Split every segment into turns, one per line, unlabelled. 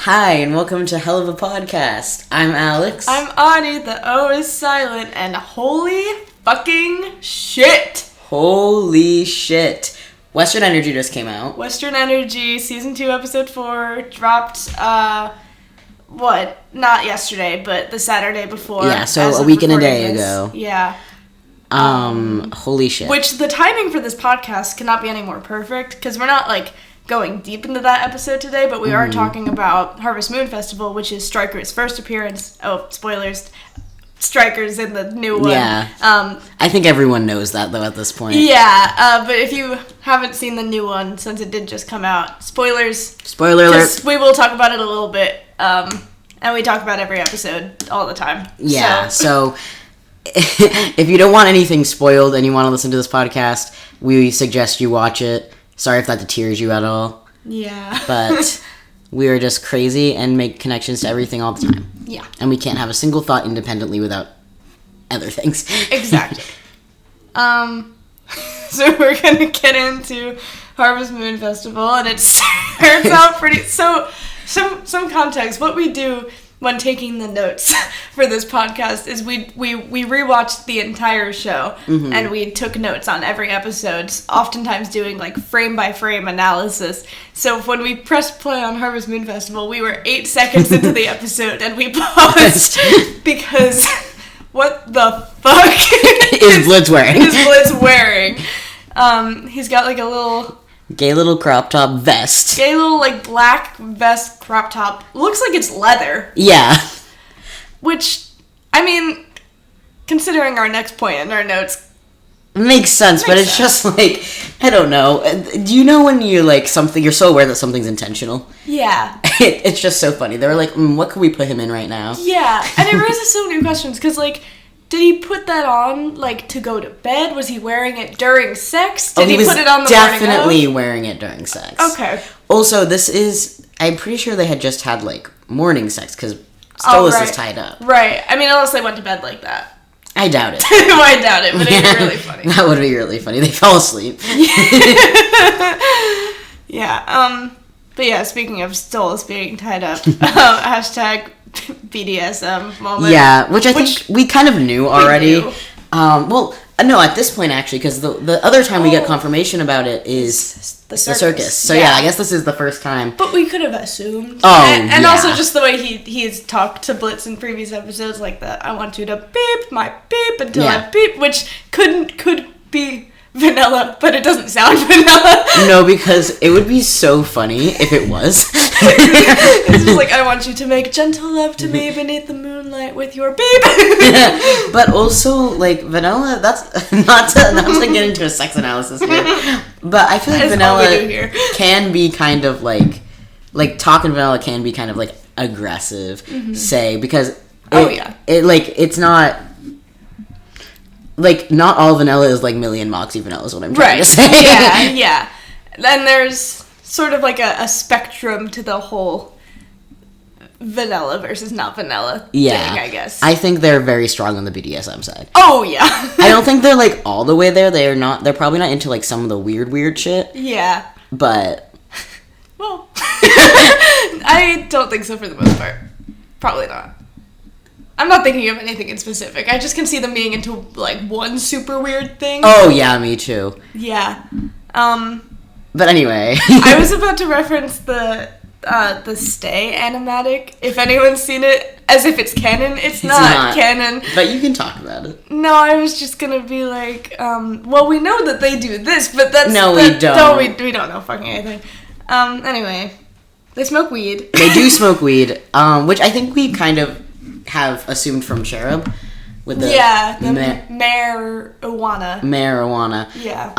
Hi, and welcome to Helluva Podcast. I'm Alex.
I'm Ani, the O is silent, and holy fucking shit!
Holy shit. Western Energy just came out.
Western Energy, Season 2, Episode 4, dropped, not yesterday, but the Saturday before.
Yeah, so a week and a day ago.
Yeah.
Holy shit.
Which, the timing for this podcast cannot be any more perfect, because we're not, going deep into that episode today, but we are talking about Harvest Moon Festival, which is Stryker's first appearance. Oh, spoilers. Stryker's in the new one.
Yeah. I think everyone knows that, though, at this point.
Yeah, but if you haven't seen the new one, since it did just come out, spoilers.
Spoiler alert.
We will talk about it a little bit, and we talk about every episode all the time.
Yeah, so if you don't want anything spoiled and you want to listen to this podcast, we suggest you watch it. Sorry if that deters you at all.
Yeah.
But we are just crazy and make connections to everything all the time.
Yeah.
And we can't have a single thought independently without other things. Exactly.
So we're going to get into Harvest Moon Festival, and it starts out pretty... So, some context. What we do when taking the notes for this podcast is we rewatched the entire show, and we took notes on every episode, oftentimes doing frame by frame analysis. So when we pressed play on Harvest Moon Festival, we were 8 seconds into the episode and we paused because what the fuck
is Blitz wearing?
He's got a little
gay little crop top vest.
Gay little, black vest crop top. Looks like it's leather.
Yeah.
Which, I mean, considering our next point in our notes...
Makes sense, but it's just, I don't know. Do you know when you're, you're so aware that something's intentional?
Yeah.
It's just so funny. They were like, what could we put him in right now?
Yeah, and it raises so many questions, because, did he put that on, to go to bed? Was he wearing it during sex? Did he put it on the morning of?
Definitely wearing it during sex.
Okay.
Also, I'm pretty sure they had just had, morning sex, because Stolas is tied up.
Right. I mean, unless they went to bed like that.
I doubt it.
I doubt it, but it's really funny.
That would be really funny. They fell asleep.
Yeah, but yeah, speaking of Stolas being tied up, hashtag BDSM moment.
Yeah, which I think we kind of knew already. No, at this point actually, because the other time we get confirmation about it is the circus. So yeah, I guess this is the first time.
But we could have assumed.
Oh,
and also just the way he's talked to Blitz in previous episodes, that I want you to beep my beep until I beep, which could be vanilla, but it doesn't sound vanilla.
No, because it would be so funny if it was.
It's just I want you to make gentle love to me beneath the moonlight with your beep.
But also, vanilla, that's not to get into a sex analysis here, but I feel like vanilla can be kind of talking vanilla can be kind of aggressive, say, because it's not... not all vanilla is Millie and Moxie vanilla is what I'm trying to say.
Yeah. Then there's sort of a spectrum to the whole vanilla versus not vanilla thing, I guess.
I think they're very strong on the BDSM side.
Oh, yeah.
I don't think they're, all the way there. They're probably not into, some of the weird shit.
Yeah.
But...
Well, I don't think so for the most part. Probably not. I'm not thinking of anything in specific. I just can see them being into, one super weird thing.
Oh, yeah, me too.
Yeah.
But anyway.
I was about to reference the Stay animatic. If anyone's seen it, as if it's canon. It's not canon.
But you can talk about it.
No, I was just gonna be well, we know that they do this, but that's...
No, we don't.
No, we don't know fucking anything. Anyway. They smoke weed.
They do smoke weed, which I think we kind of have assumed from Cherub with the marijuana.
Yeah.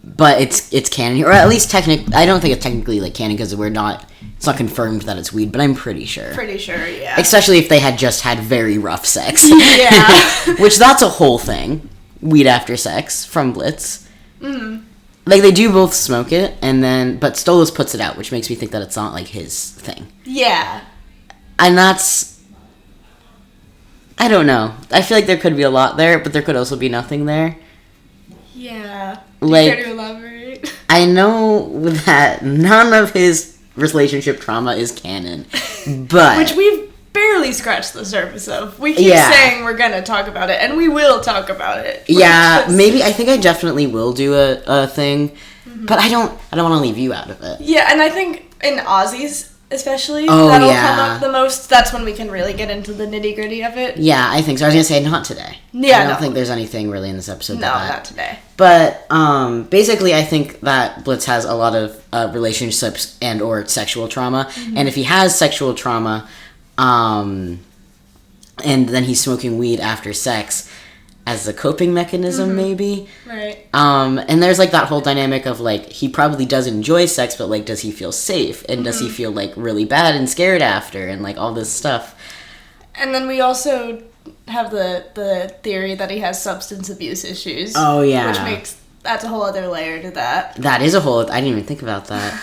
But it's canon here, or at least I don't think it's technically canon because it's not confirmed that it's weed, but I'm pretty sure.
Yeah.
Especially if they had just had very rough sex.
Yeah.
Which that's a whole thing. Weed after sex from Blitz. Mm-hmm. They do both smoke it, but Stolas puts it out, which makes me think that it's not, his thing.
Yeah.
And that's... I don't know. I feel like there could be a lot there, but there could also be nothing there.
Yeah. Do you care to elaborate?
I know that none of his relationship trauma is canon. But
which we've barely scratched the surface of. We keep saying we're gonna talk about it, and we will talk about it.
Maybe I think I definitely will do a thing, but I don't want to leave you out of it.
Yeah, and I think in Ozzy's especially, that'll come up the most. That's when we can really get into the nitty-gritty of it.
Yeah, I think so. I was gonna say not today.
Yeah,
I don't think there's anything really in this episode.
No, not today.
But basically, I think that Blitz has a lot of relationships and or sexual trauma, and if he has sexual trauma, and then he's smoking weed after sex as a coping mechanism, maybe.
Right.
And there's, like, that whole dynamic of, like, he probably does enjoy sex, but, like, does he feel safe? And does he feel, like, really bad and scared after? And, like, all this stuff.
And then we also have the theory that he has substance abuse issues.
Oh, yeah.
That's a whole other layer to that.
That is a whole... I didn't even think about that.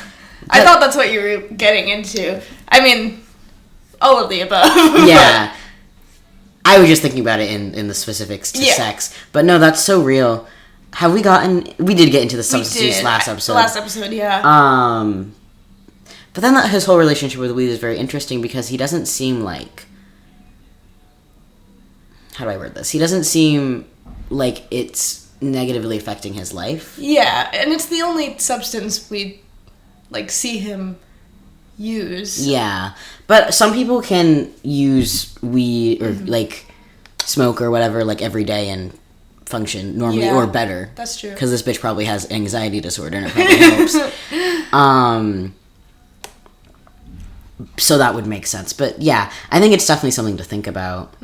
I thought that's what you were getting into. I mean, all of the above.
Yeah. I was just thinking about it in the specifics to sex. But no, that's so real. Have we gotten... We did get into the substance use last episode.
Last episode, yeah.
But then his whole relationship with weed is very interesting because he doesn't seem like... How do I word this? He doesn't seem like it's negatively affecting his life.
Yeah, and it's the only substance we, like, see him use.
Yeah, but some people can use weed or like smoke or whatever like every day and function normally or better.
That's true.
Because this bitch probably has anxiety disorder and it probably helps. So that would make sense. But yeah, I think it's definitely something to think about.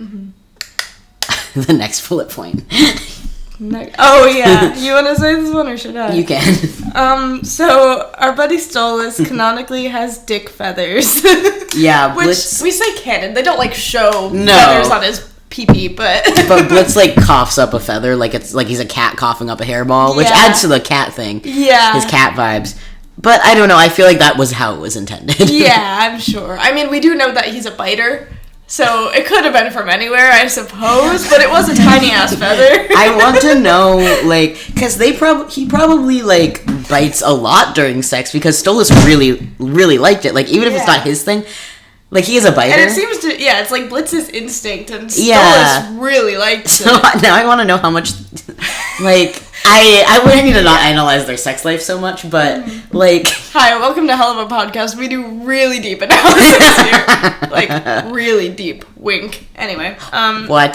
The next bullet point.
Oh yeah, you want to say this one or should I?
You can.
So our buddy Stolas canonically has dick feathers.
Yeah,
which
Blitz...
we say canon. They don't like show feathers on his pee-pee, but
Blitz like coughs up a feather like it's like he's a cat coughing up a hairball, which adds to the cat thing.
Yeah,
his cat vibes. But I don't know. I feel like that was how it was intended.
Yeah, I'm sure. I mean, we do know that he's a biter. So it could have been from anywhere, I suppose, but it was a tiny ass feather.
I want to know, like, because he probably like bites a lot during sex because Stolas really liked it. Like, even if it's not his thing, like he is a biter.
And it seems to, it's like Blitz's instinct, and Stolas really liked it.
So now I want to know how much, like. I wouldn't need to not analyze their sex life so much, but, like...
Hi, welcome to Helluva Podcast. We do really deep analysis here. Like, really deep. Wink. Anyway.
What?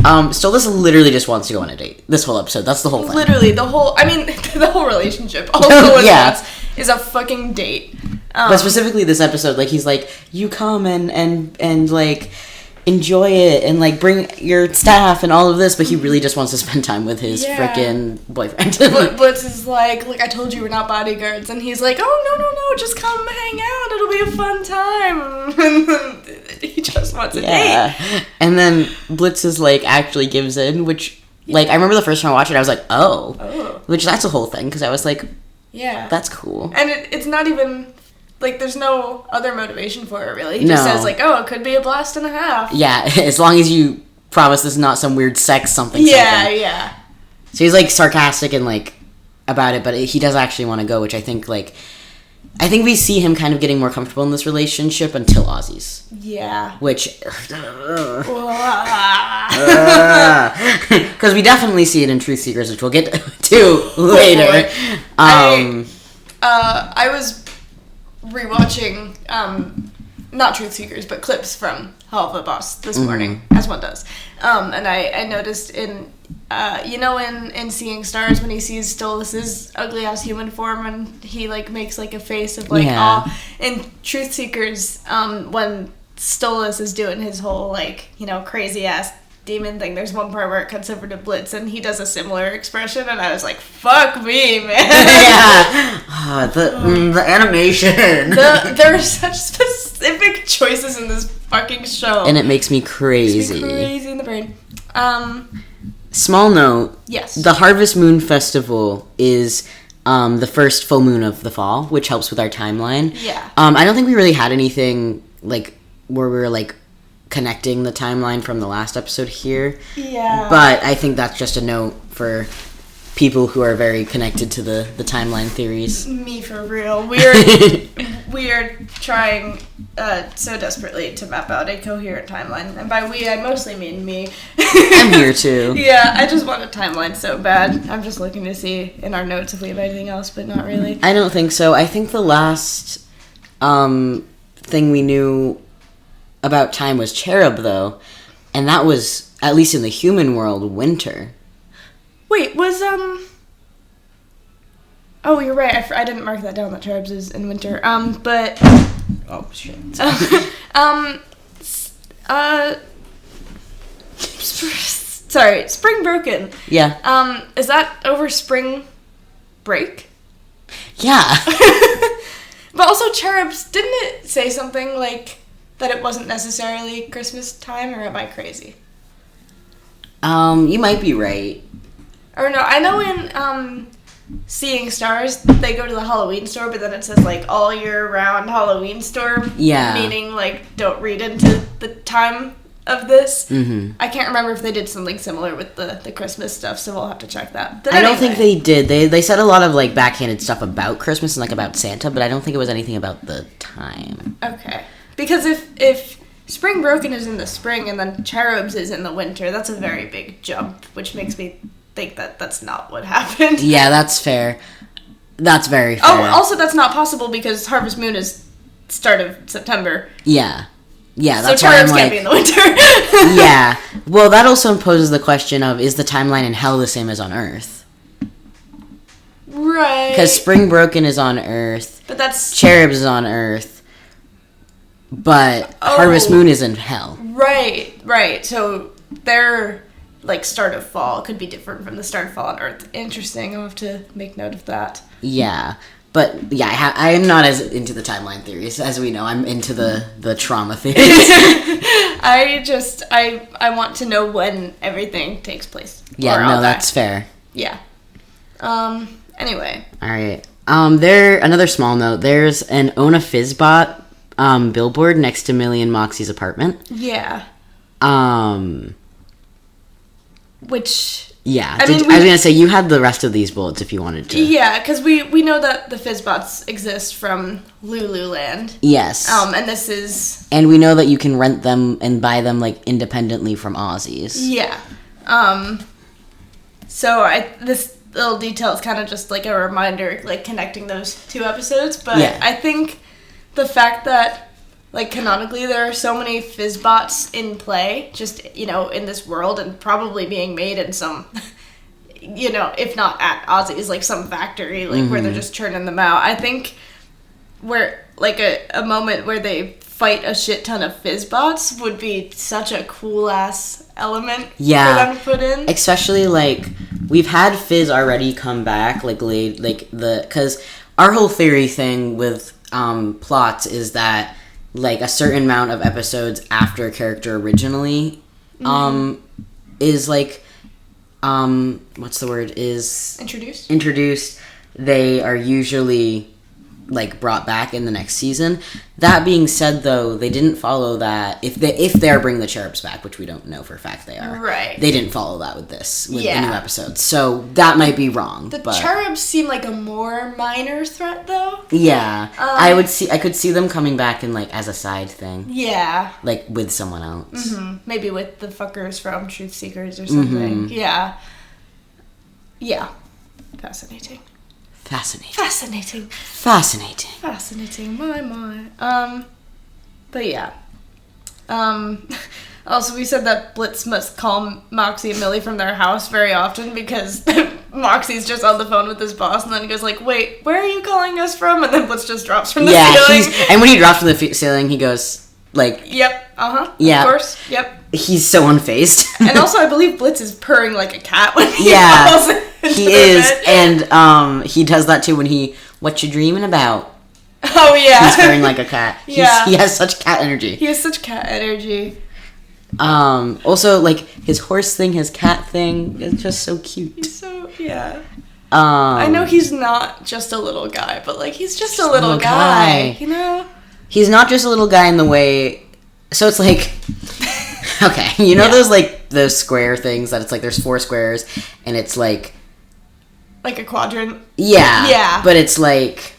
Stolas literally just wants to go on a date. This whole episode. That's the whole thing.
Literally, the whole relationship. All Stolas wants is a fucking date.
But specifically this episode, like, he's like, you come and like... enjoy it and like bring your staff and all of this, but he really just wants to spend time with his frickin' boyfriend.
Blitz is like, I told you we're not bodyguards, and he's like, oh no, just come hang out, it'll be a fun time. And he just wants a date.
And then Blitz is like actually gives in, which like I remember the first time I watched it, I was like, oh. Which that's a whole thing because I was like, that's cool.
And it's not even. Like, there's no other motivation for it, really. He just says, like, it could be a blast and a half.
Yeah, as long as you promise this is not some weird sex something.
Yeah.
So he's, like, sarcastic and, like, about it, but he does actually want to go, which I think we see him kind of getting more comfortable in this relationship until Ozzy's.
Yeah.
Which... Because we definitely see it in Truth Seekers, which we'll get to later.
I was... rewatching not Truth Seekers but clips from Helluva Boss this morning, as one does, and I noticed in in Seeing Stars when he sees Stolas' ugly ass human form and he like makes like a face of like awe. In Truth Seekers, when Stolas is doing his whole like crazy ass demon thing, there's one part where it cuts over to Blitz and he does a similar expression and I was like, fuck me, man.
The animation.
There are such specific choices in this fucking show.
And it makes me crazy.
It makes me crazy in the brain.
Small note.
Yes.
The Harvest Moon Festival is the first full moon of the fall, which helps with our timeline.
Yeah.
I don't think we really had anything like where we were like connecting the timeline from the last episode here.
Yeah.
But I think that's just a note for people who are very connected to the timeline theories.
Me for real. We are trying so desperately to map out a coherent timeline. And by we, I mostly mean me.
I'm here too.
Yeah, I just want a timeline so bad. I'm just looking to see in our notes if we have anything else, but not really.
I don't think so. I think the last thing we knew about time was Cherub, though. And that was, at least in the human world, winter.
Wait, was, Oh, you're right. I didn't mark that down, that Cherubs is in winter. But...
Oh, shit.
Sorry, Spring Broken.
Yeah.
Is that over spring break?
Yeah.
But also Cherubs, didn't it say something like that it wasn't necessarily Christmas time, or am I crazy?
You might be right.
Or no, I know in Seeing Stars, they go to the Halloween store, but then it says like all year round Halloween store.
Yeah. Meaning
like don't read into the time of this.
Mm-hmm.
I can't remember if they did something similar with the Christmas stuff, so we'll have to check that. But
I don't think they did. They said a lot of like backhanded stuff about Christmas and like about Santa, but I don't think it was anything about the time.
Okay. Because if Spring Broken is in the spring and then Cherubs is in the winter, that's a very big jump, which makes me think that that's not what happened.
Yeah, that's fair. That's very fair.
Oh, also that's not possible because Harvest Moon is start of September.
Yeah. Yeah, that's
so
why I'm
Cherubs can't
like...
be in the winter.
Yeah. Well, that also poses the question of, is the timeline in Hell the same as on Earth?
Right.
Because Spring Broken is on Earth.
But that's...
Cherubs is on Earth. But Harvest Moon is in Hell.
Right. So their, like, start of fall could be different from the start of fall on Earth. Interesting. I'll have to make note of that.
Yeah. But, yeah, I am not as into the timeline theories. As we know, I'm into the trauma theories.
I want to know when everything takes place.
Yeah, no, that's fair.
Yeah. Anyway.
All right. Another small note. There's an Ona Fizzbot billboard next to Millie and Moxie's apartment.
Yeah. Which...
Yeah, I was going to say, you had the rest of these bullets if you wanted to.
Yeah, because we know that the Fizzbots exist from Lululand.
Yes.
And this is...
And we know that you can rent them and buy them, like, independently from Aussies.
Yeah. So this little detail is kind of just, like, a reminder, like, connecting those two episodes. But yeah. I think the fact that... Like, canonically, there are so many Fizzbots in play, just, you know, in this world, and probably being made in some, you know, if not at Aussie's, like, some factory, like, where they're just churning them out. I think where, like, a moment where they fight a shit ton of Fizzbots would be such a cool-ass element for them to put in.
Especially, like, we've had Fizz already come back, because our whole theory thing with plots is that like a certain amount of episodes after a character originally is like what's the word is introduced, they are usually like brought back in the next season. That being said, though, they didn't follow that. If they are bringing the Cherubs back, which we don't know for a fact they are,
right? They
didn't follow that with the new episodes, so that might be wrong.
The Cherubs seem like a more minor threat, though.
Yeah, I could see them coming back in like as a side thing.
Yeah,
like with someone else.
Mm-hmm. Maybe with the fuckers from Truth Seekers or something. Mm-hmm. Yeah. Fascinating. My. But yeah. Also, we said that Blitz must call Moxie and Millie from their house very often because Moxie's just on the phone with his boss, and then he goes like, "Wait, where are you calling us from?" And then Blitz just drops from the ceiling.
And when he drops from the ceiling, he goes like,
"Yep,
yeah,
of course, yep."
He's so unfazed.
And also, I believe Blitz is purring like a cat when he falls into
he is, bed. And he does that too when he, "What you dreaming about?"
Oh yeah,
he's purring like a cat. He has such cat energy. Also, like his horse thing, his cat thing is just so cute.
He's so I know he's not just a little guy, but like he's just a little guy. You know,
he's not just a little guy in the way. So it's like. Okay, you know those like those square things that it's like there's 4 squares and it's like
Like a quadrant?
Yeah.
Yeah.
But it's like...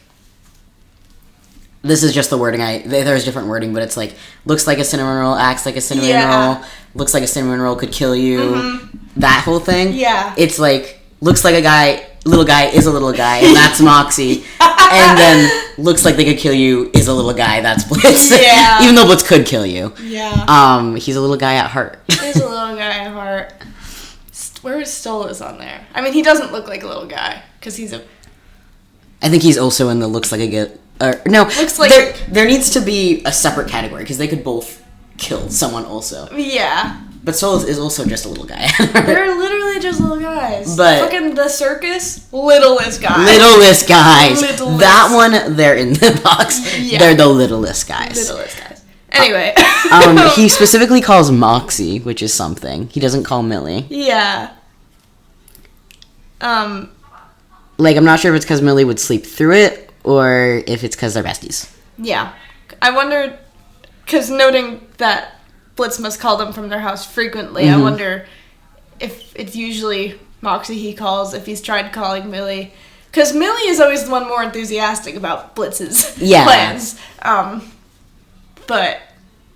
This is just the wording. There's different wording, but it's like, looks like a cinnamon roll, acts like a cinnamon roll, looks like a cinnamon roll could kill you. Mm-hmm. That whole thing.
Yeah.
It's like, looks like a guy, little guy is a little guy, and that's Moxie. And then, looks like they could kill you is a little guy, that's Blitz.
Yeah.
Even though Blitz could kill you.
Yeah.
He's a little guy at heart.
He's a little guy at heart. Where is Stolas on there? I mean, he doesn't look like a little guy, because he's a...
I think he's also in the looks like a good... no,
looks like
there needs to be a separate category, because they could both kill someone also.
Yeah.
But Stolas is also just a little guy.
They're literally just little guys.
But
fucking the circus, littlest guys.
Littlest guys.
Littlest.
That one, they're in the box.
Yeah.
They're the littlest guys.
Littlest guys. Anyway.
He specifically calls Moxie, which is something. He doesn't call Millie.
Yeah.
Like, I'm not sure if it's because Millie would sleep through it, or if it's because they're besties.
Yeah. I wonder, because noting that Blitz must call them from their house frequently, I wonder if it's usually Moxie he calls, if he's tried calling Millie. Because Millie is always the one more enthusiastic about Blitz's plans. But,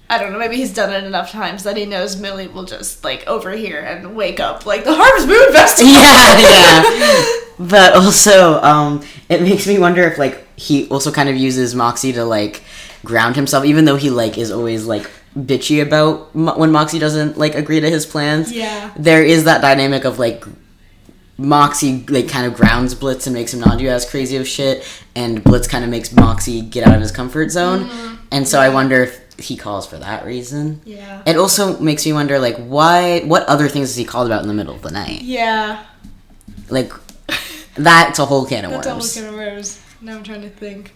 I don't know, maybe he's done it enough times that he knows Millie will just, like, overhear and wake up, like, the Harvest Moon Festival!
Yeah. But also, it makes me wonder if, like, he also kind of uses Moxie to, like, ground himself, even though he, like, is always, like, bitchy about when Moxie doesn't, like, agree to his plans.
Yeah.
There is that dynamic of, like, Moxie, like, kind of grounds Blitz and makes him not do as crazy of shit, and Blitz kind of makes Moxie get out of his comfort zone. Mm-hmm. And so I wonder if he calls for that reason.
Yeah.
It also makes me wonder, like, what other things has he called about in the middle of the night?
Yeah.
Like, that's a whole can of worms.
That's a whole can of worms. Now I'm trying to think.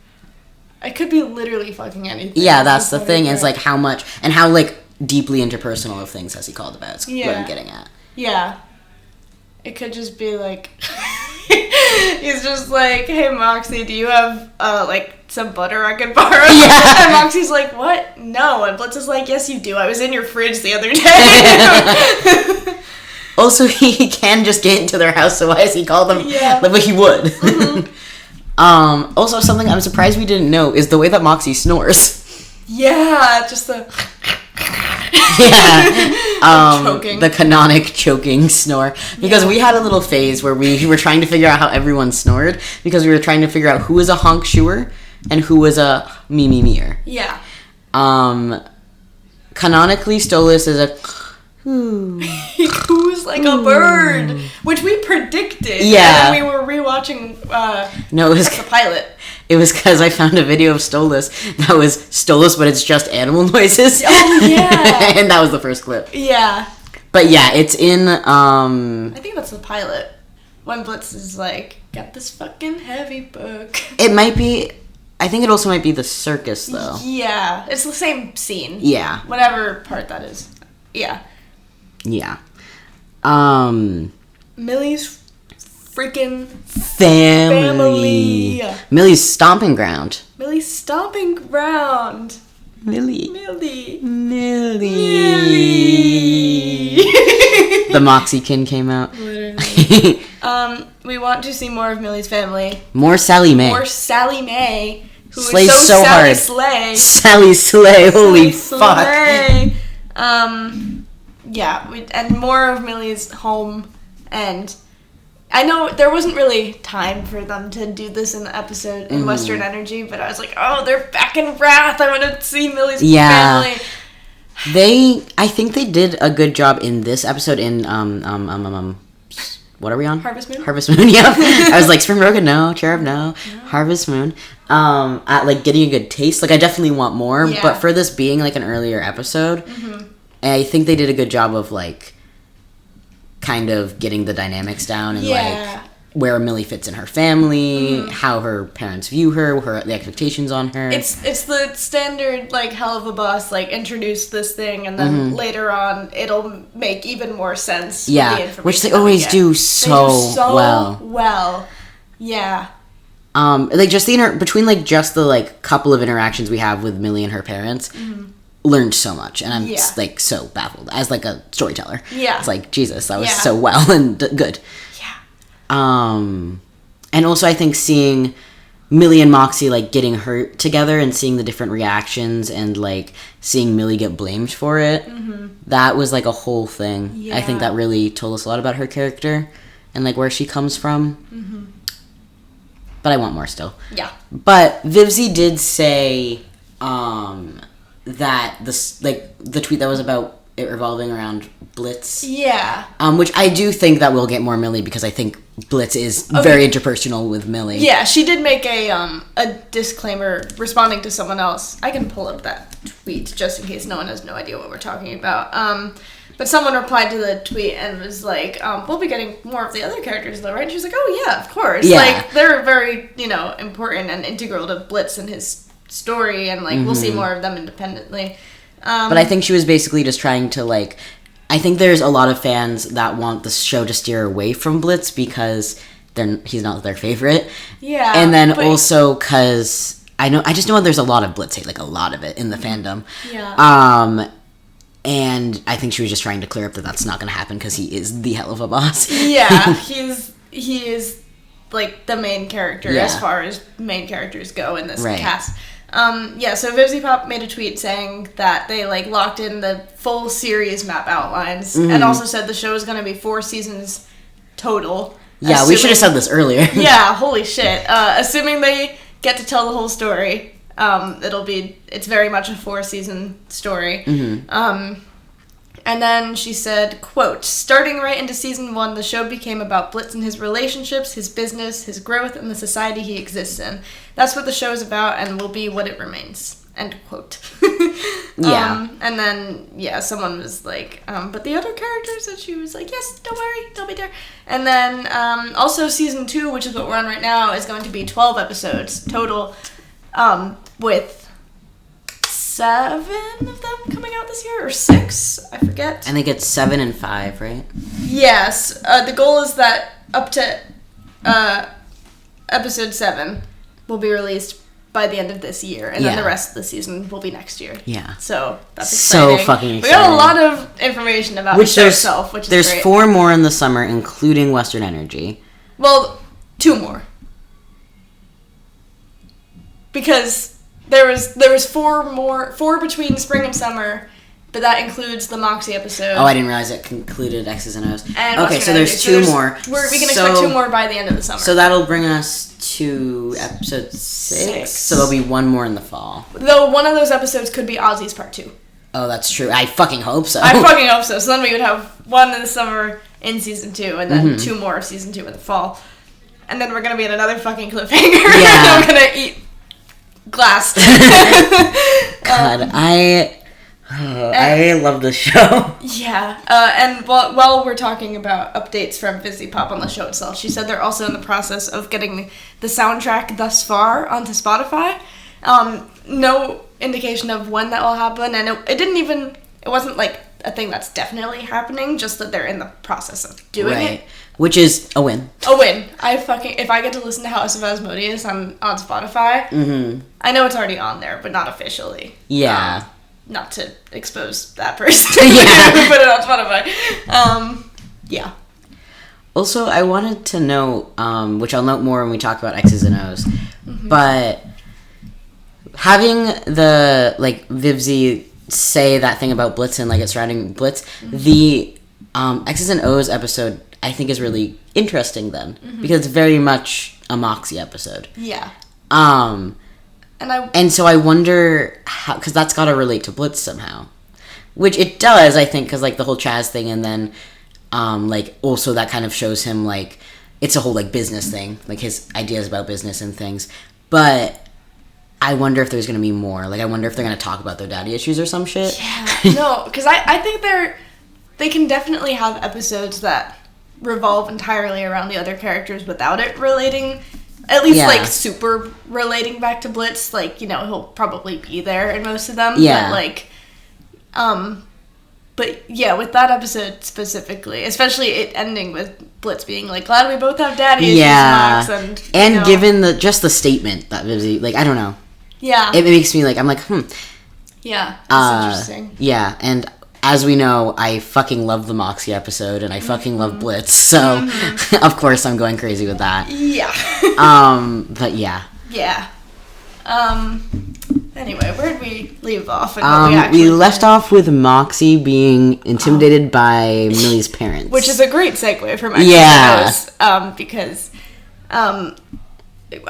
It could be literally fucking anything.
Yeah, that's the thing. It's like how much and how like deeply interpersonal of things has he called about. It's what I'm getting at.
Yeah. It could just be like he's just like, hey Moxie, do you have like some butter I could borrow? Yeah. And Moxie's like, what? No. And Blitz is like, yes you do. I was in your fridge the other day.
Also, he can just get into their house, so why does he call them?
Yeah.
Like, but he would. Mm-hmm. Also, something I'm surprised we didn't know is the way that Moxie snores.
Yeah, just the...
choking. The canonic choking snore. Because we had a little phase where we were trying to figure out how everyone snored, because we were trying to figure out who was a honk shoer and who was a me-me-meer.
Yeah.
Canonically, Stolas is a...
He coos like a bird, which we predicted.
Yeah.
And then we were rewatching
no, it was
the pilot.
It was because I found a video of Stolas that was Stolas, but it's just animal noises.
Oh, yeah.
And that was the first clip.
Yeah.
But yeah, it's in...
I think that's the pilot. When Blitz is like, got this fucking heavy book.
It might be... I think it also might be the circus, though.
Yeah. It's the same scene.
Yeah.
Whatever part that is. Yeah.
Yeah.
Millie's freaking
family. Millie's stomping ground.
Millie's stomping ground.
Millie.
Millie.
The Moxiekin came out.
Literally. We want to see more of Millie's family.
More Sally Mae.
More Sally Mae. Who
Slays
is
so
Sally
hard.
Slay.
Sally Slay. Holy fuck.
Slay. Yeah, and more of Millie's home, and I know there wasn't really time for them to do this in the episode in Western Energy, but I was like, oh, they're back in Wrath. I want to see Millie's family.
I think they did a good job in this episode in what are we on?
Harvest Moon.
Harvest Moon. Yeah. I was like, Spring Broken, no. Cherub, no. Harvest Moon. At like getting a good taste. Like I definitely want more, but for this being like an earlier episode. I think they did a good job of, like, kind of getting the dynamics down and, like, where Millie fits in her family, how her parents view her, the expectations on her.
It's the standard, like, Helluva boss, like, introduce this thing, and then later on it'll make even more sense.
Yeah,
with the
which they always do so
well. Yeah.
Like, just between, like, just the, like, couple of interactions we have with Millie and her parents... learned so much, and I'm like so baffled as like a storyteller.
Yeah,
it's like Jesus, that was so well and good. And also I think seeing Millie and Moxie, like, getting hurt together and seeing the different reactions and, like, seeing Millie get blamed for it, that was, like, a whole thing. Yeah. I think that really told us a lot about her character and, like, where she comes from. But I want more still. Yeah. But Vivzie did say that the tweet that was about it revolving around Blitz. Yeah. Which I do think that we'll get more Millie because I think Blitz is very interpersonal with Millie.
Yeah, she did make a disclaimer responding to someone else. I can pull up that tweet just in case no one has no idea what we're talking about. But someone replied to the tweet and was like, we'll be getting more of the other characters though, right? And she was like, oh yeah, of course. Yeah. Like, they're very, important and integral to Blitz and his story, and, like, we'll see more of them independently.
But I think she was basically just trying to, like, I think there's a lot of fans that want the show to steer away from Blitz because he's not their favorite. Yeah. And then also because I just know there's a lot of Blitz hate, like, a lot of it in the fandom. Yeah. And I think she was just trying to clear up that that's not going to happen because he is the Helluva boss.
Yeah, he is, like, the main character as far as main characters go in this cast. So Vivzie Pop made a tweet saying that they, like, locked in the full series map outlines and also said the show is going to be 4 seasons total.
Yeah, we should have said this earlier.
Yeah, holy shit. Assuming they get to tell the whole story, it's very much a 4-season story. And then she said, quote, starting right into season 1, the show became about Blitz and his relationships, his business, his growth, and the society he exists in. That's what the show is about and will be what it remains. End quote. Yeah. And then, someone was like, but the other characters, and she was like, yes, don't worry, they'll be there. And then, also season 2, which is what we're on right now, is going to be 12 episodes total, with 7 of them coming out this year, or 6, I forget.
I think it's 7 and 5, right?
Yes. The goal is that up to episode 7 will be released by the end of this year, and then the rest of the season will be next year. Yeah. So that's exciting. So fucking exciting. We got a lot of information about the show itself, which is great.
There's 4 more in the summer, including Western Energy.
Well, 2 more. Because there was 4 between spring and summer, but that includes the Moxie episode.
Oh, I didn't realize it concluded X's and O's.
And okay, so there's 2 more. We can expect 2 more by the end of the summer.
So that'll bring us to episode 6. So there'll be 1 more in the fall.
Though one of those episodes could be Ozzy's part 2.
Oh, that's true. I fucking hope so.
I fucking hope so. So then we would have 1 in the summer in season 2, and then 2 more of season 2 in the fall. And then we're gonna be at another fucking cliffhanger. Yeah. We're gonna eat glass.
God, I love this show.
Yeah, and while we're talking about updates from Vivzie Pop on the show itself, she said they're also in the process of getting the soundtrack thus far onto Spotify. No indication of when that will happen, and it wasn't like a thing that's definitely happening, just that they're in the process of doing it.
Which is a win.
A win. If I get to listen to House of Asmodeus on Spotify, I know it's already on there, but not officially. Yeah. Not to expose that person. Yeah. Put it on Spotify. Yeah.
Also, I wanted to note, which I'll note more when we talk about X's and O's, but having the, like, Vivzie say that thing about Blitz and, like, it surrounding Blitz, the X's and O's episode, I think, is really interesting then, because it's very much a Moxie episode. Yeah. And so I wonder how, because that's got to relate to Blitz somehow, which it does, I think, because, like, the whole Chaz thing, and then like, also that kind of shows him, like, it's a whole, like, business thing, like his ideas about business and things. But I wonder if there's gonna be more. Like, I wonder if they're gonna talk about their daddy issues or some shit.
Yeah. No, because I think they can definitely have episodes that revolve entirely around the other characters without it relating, at least, like, super relating back to Blitz. Like, he'll probably be there in most of them. Yeah. But, like, but yeah, with that episode specifically, especially it ending with Blitz being like, glad we both have daddy issues, Max,
and given just the statement that Vivzie, like, I don't know. Yeah. It makes me, like, I'm like,
Yeah, that's interesting.
Yeah, and as we know, I fucking love the Moxie episode, and I fucking love Blitz, so of course I'm going crazy with that.
Yeah.
But yeah.
Yeah. Anyway, where'd we leave off?
We left off with Moxie being intimidated by Millie's parents.
Which is a great segue from X1E4, because, I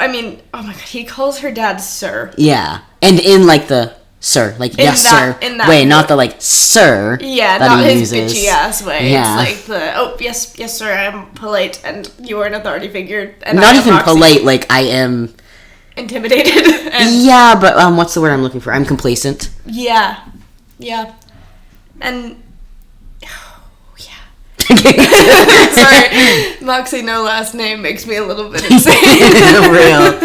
mean, oh my god, he calls her dad sir.
Yeah. And in, like, the sir. Like, yes, sir. In that way, not the, like, sir.
Yeah,
that
not
he
his
uses.
bitchy ass way.
Yeah.
It's like yes, sir, I'm polite, and you are an authority figure. And
not even polite, like, I am...
intimidated.
Yeah, but what's the word I'm looking for? I'm complacent.
Yeah. And sorry, Moxie no last name makes me a little bit insane.
Real.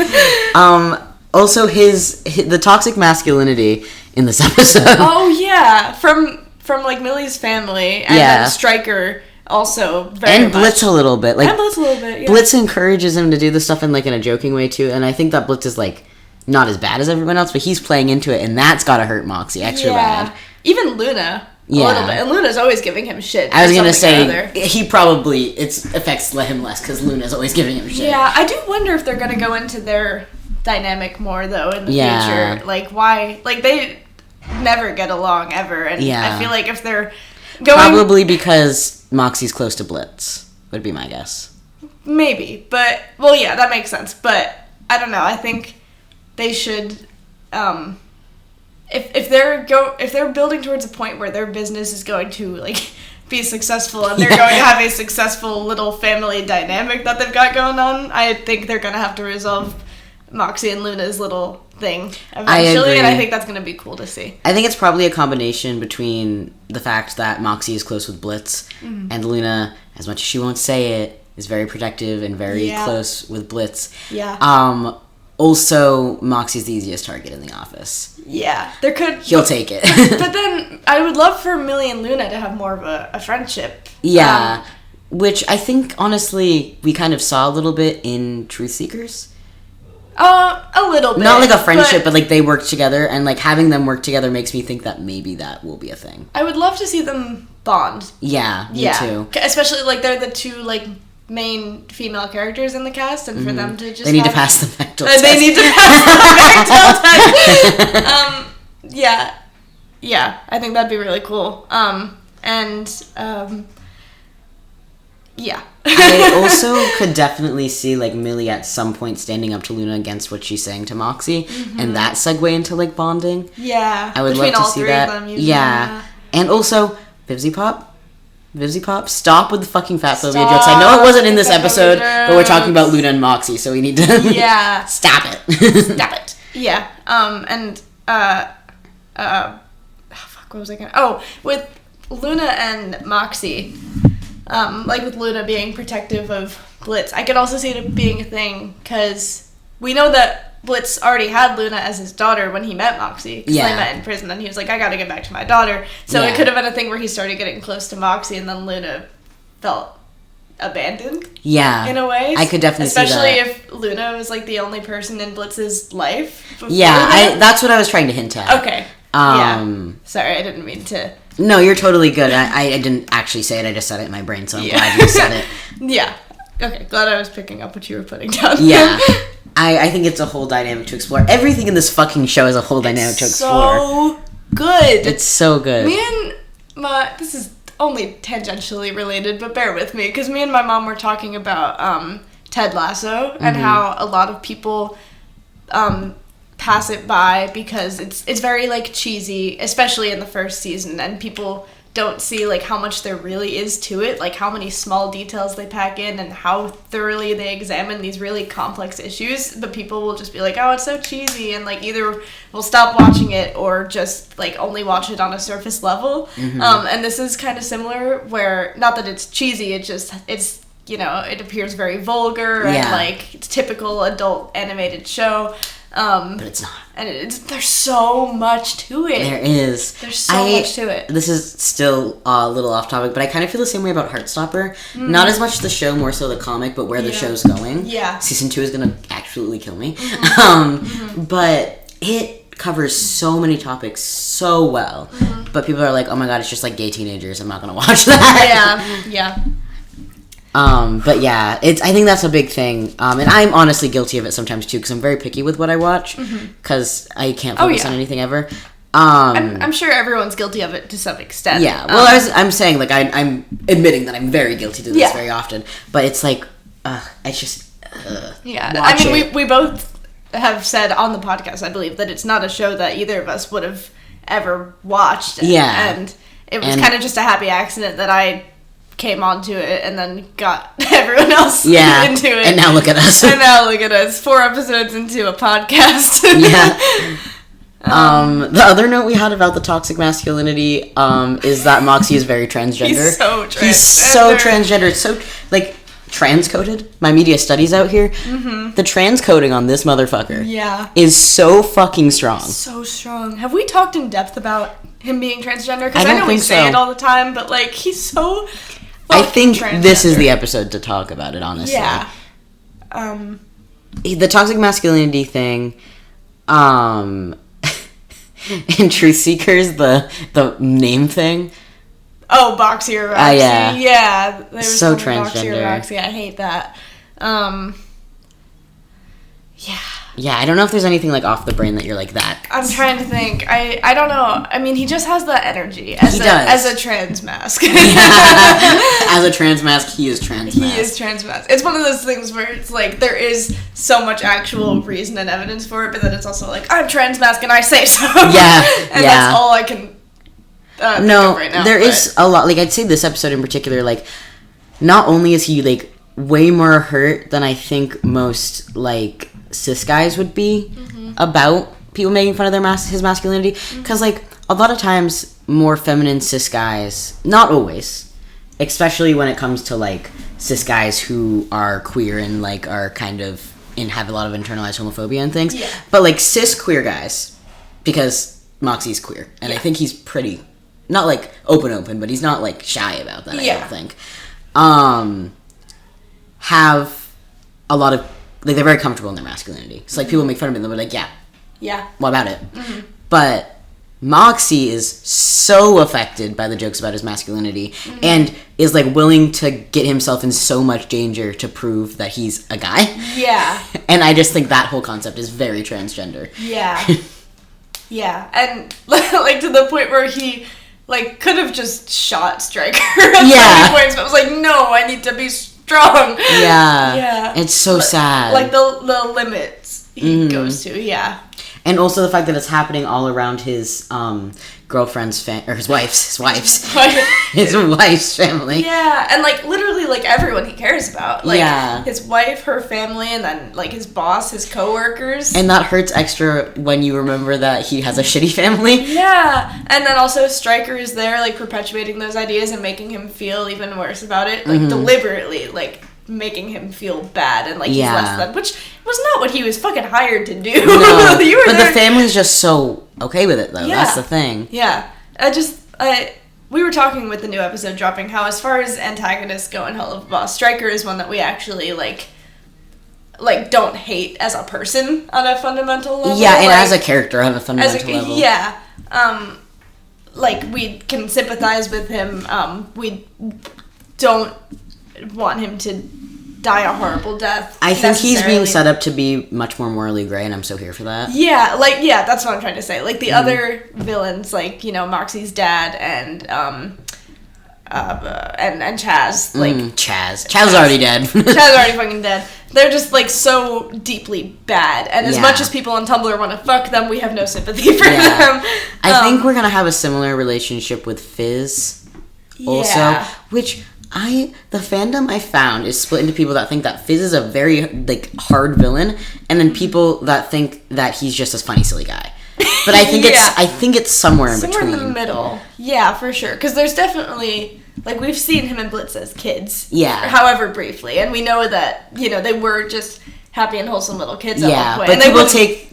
Also the toxic masculinity in this episode.
Oh yeah, from like Millie's family, and then Stryker also very much.
Blitz a little bit. Like,
and Blitz a little bit, yeah.
Blitz encourages him to do the stuff in like in a joking way too, and I think that Blitz is like not as bad as everyone else, but he's playing into it, and that's gotta hurt Moxie extra bad. Even
Luna. A little bit. And Luna's always giving him shit.
I was gonna say, he probably, its effects let him less, because Luna's always giving him shit.
Yeah, I do wonder if they're gonna go into their dynamic more, though, in the future. Like, why? Like, they never get along, ever, and I feel like if they're going...
Probably because Moxie's close to Blitz, would be my guess.
Maybe, but... Well, yeah, that makes sense, but I don't know, I think they should... If they're building towards a point where their business is going to like be successful and they're going to have a successful little family dynamic that they've got going on, I think they're gonna have to resolve Moxie and Luna's little thing eventually, and I think that's gonna be cool to see.
I think it's probably a combination between the fact that Moxie is close with Blitz and Luna, as much as she won't say it, is very protective and very close with Blitz.
Yeah.
Also, Moxie's the easiest target in the office.
Yeah.
He'll take it.
But then, I would love for Millie and Luna to have more of a friendship.
Yeah. Which I think, honestly, we kind of saw a little bit in Truth Seekers.
A little bit.
Not like a friendship, but like they work together, and like having them work together makes me think that maybe that will be a thing.
I would love to see them bond.
Yeah, me too.
Especially, like, they're the two, like, main female characters in the cast, and for them to just
They need to pass the Bechdel test.
They need to pass the Bechdel test. Yeah, I think that'd be really cool. Yeah.
I also could definitely see, like, Millie at some point standing up to Luna against what she's saying to Moxie, and that segue into, like, bonding.
Yeah.
I would love to see that.
Of them,
yeah. And also, Vivzy Pop, stop with the fucking fat phobia jokes. I know it wasn't in this episode, but we're talking about Luna and Moxie, so we need to stop it. Stop it.
Yeah. What was I gonna... Oh, with Luna and Moxie, like with Luna being protective of Blitz, I could also see it being a thing, because we know that Blitz already had Luna as his daughter when he met Moxie, because they met in prison, and he was like, I gotta get back to my daughter. So it could have been a thing where he started getting close to Moxie, and then Luna felt abandoned. Yeah. In a way.
I could definitely see that.
Especially if Luna was like the only person in Blitz's life.
Yeah, that's what I was trying to hint at.
Okay. Sorry, I didn't mean to...
No, you're totally good. I didn't actually say it, I just said it in my brain, so I'm glad you said it.
Yeah. Okay, glad I was picking up what you were putting down.
Yeah. I think it's a whole dynamic to explore. Everything in this fucking show is a whole dynamic to explore.
So good.
It's so good.
This is only tangentially related, but bear with me, because me and my mom were talking about Ted Lasso and how a lot of people pass it by because it's very, like, cheesy, especially in the first season, and people don't see, like, how much there really is to it, like how many small details they pack in and how thoroughly they examine these really complex issues, but people will just be like, oh, it's so cheesy, and, like, either will stop watching it or just, like, only watch it on a surface level. And this is kind of similar, where not that it's cheesy, it's you know, it appears very vulgar and, like, it's typical adult animated show.
But it's not.
And there's so much to it.
There is.
There's so much to it.
This is still a little off topic, but I kind of feel the same way about Heartstopper. Not as much the show, more so the comic, but where the show's going.
Yeah.
Season 2 is going to absolutely kill me. But it covers so many topics so well, but people are like, oh my god, it's just like gay teenagers, I'm not gonna watch that.
Yeah.
But yeah, I think that's a big thing, and I'm honestly guilty of it sometimes too, because I'm very picky with what I watch, because I can't focus on anything ever.
I'm sure everyone's guilty of it to some extent.
Yeah, well, I'm saying, like, I'm admitting that I'm very guilty to this very often, but it's like, it's just,
we both have said on the podcast, I believe, that it's not a show that either of us would have ever watched. And it was kind of just a happy accident that I came onto it and then got everyone else into it.
And now look at us.
4 episodes into a podcast.
The other note we had about the toxic masculinity is that Moxie is very transgender.
He's so transgender.
He's so transgender. It's so, like, transcoded. My media studies out here. The transcoding on this motherfucker is so fucking strong.
So strong. Have we talked in depth about him being transgender? Because I know we say it all the time, but, like, he's so
I think this is the episode to talk about it, honestly.
Yeah.
The toxic masculinity thing, in Truth Seekers, the name thing.
Oh, Boxy or Roxy.
Yeah.
So transgender. Boxy or Roxy. I hate that.
Yeah, I don't know if there's anything, like, off the brain that you're like that.
I'm trying to think. I don't know. I mean, he just has that energy as a trans mask.
As a trans mask, he is trans mask.
He is trans mask. It's one of those things where it's like there is so much actual reason and evidence for it, but then it's also like, I'm trans mask and I say so.
Yeah.
And that's all I can think of right now.
There is a lot. Like, I'd say this episode in particular, like, not only is he, like, way more hurt than I think most, like, cis guys would be about people making fun of his masculinity, because like a lot of times more feminine cis guys, not always, especially when it comes to like cis guys who are queer and like are kind of and have a lot of internalized homophobia and things, but like cis queer guys, because Moxie's queer and I think he's pretty not like open, but he's not like shy about that. I don't think have a lot of, like, they're very comfortable in their masculinity. So, like, people make fun of it, and they're like, yeah, what about it? But Moxie is so affected by the jokes about his masculinity and is, like, willing to get himself in so much danger to prove that he's a guy.
Yeah.
And I just think that whole concept is very transgender.
Yeah. Yeah. And, like, to the point where he, like, could have just shot Stryker at points, but was like, no, I need to be strong.
Yeah. It's so sad.
Like the limits he goes to,
And also the fact that it's happening all around his girlfriend's or his wife's his wife's family.
Yeah, and like literally like everyone he cares about. Like his wife, her family, and then like his boss, his coworkers.
And that hurts extra when you remember that he has a shitty family.
Yeah. And then also Stryker is there like perpetuating those ideas and making him feel even worse about it. Like deliberately like making him feel bad and like he's less than, which was not what he was fucking hired to do.
No, but the family's just so okay with it though. Yeah. That's the thing.
Yeah. We were talking with the new episode dropping how as far as antagonists go in Helluva, Stryker is one that we actually like don't hate as a person on a fundamental level.
Yeah, and like, as a character on a fundamental level.
Yeah. Like we can sympathize with him. We don't want him to die a horrible death.
I think he's being set up to be much more morally gray, and I'm so here for that.
Yeah, that's what I'm trying to say. Like, the other villains, like, you know, Moxie's dad and Chaz. Like
Chaz is already dead.
Chaz is already fucking dead. They're just, like, so deeply bad. And as much as people on Tumblr want to fuck them, we have no sympathy for them.
I think we're gonna have a similar relationship with Fizz also, which... the fandom I found is split into people that think that Fizz is a very, like, hard villain, and then people that think that he's just a funny, silly guy. But I think it's somewhere in between.
Somewhere in the middle. Yeah, for sure. Because there's definitely, like, we've seen him and Blitz as kids.
Yeah.
However briefly. And we know that, you know, they were just happy and wholesome little kids at one point.
But people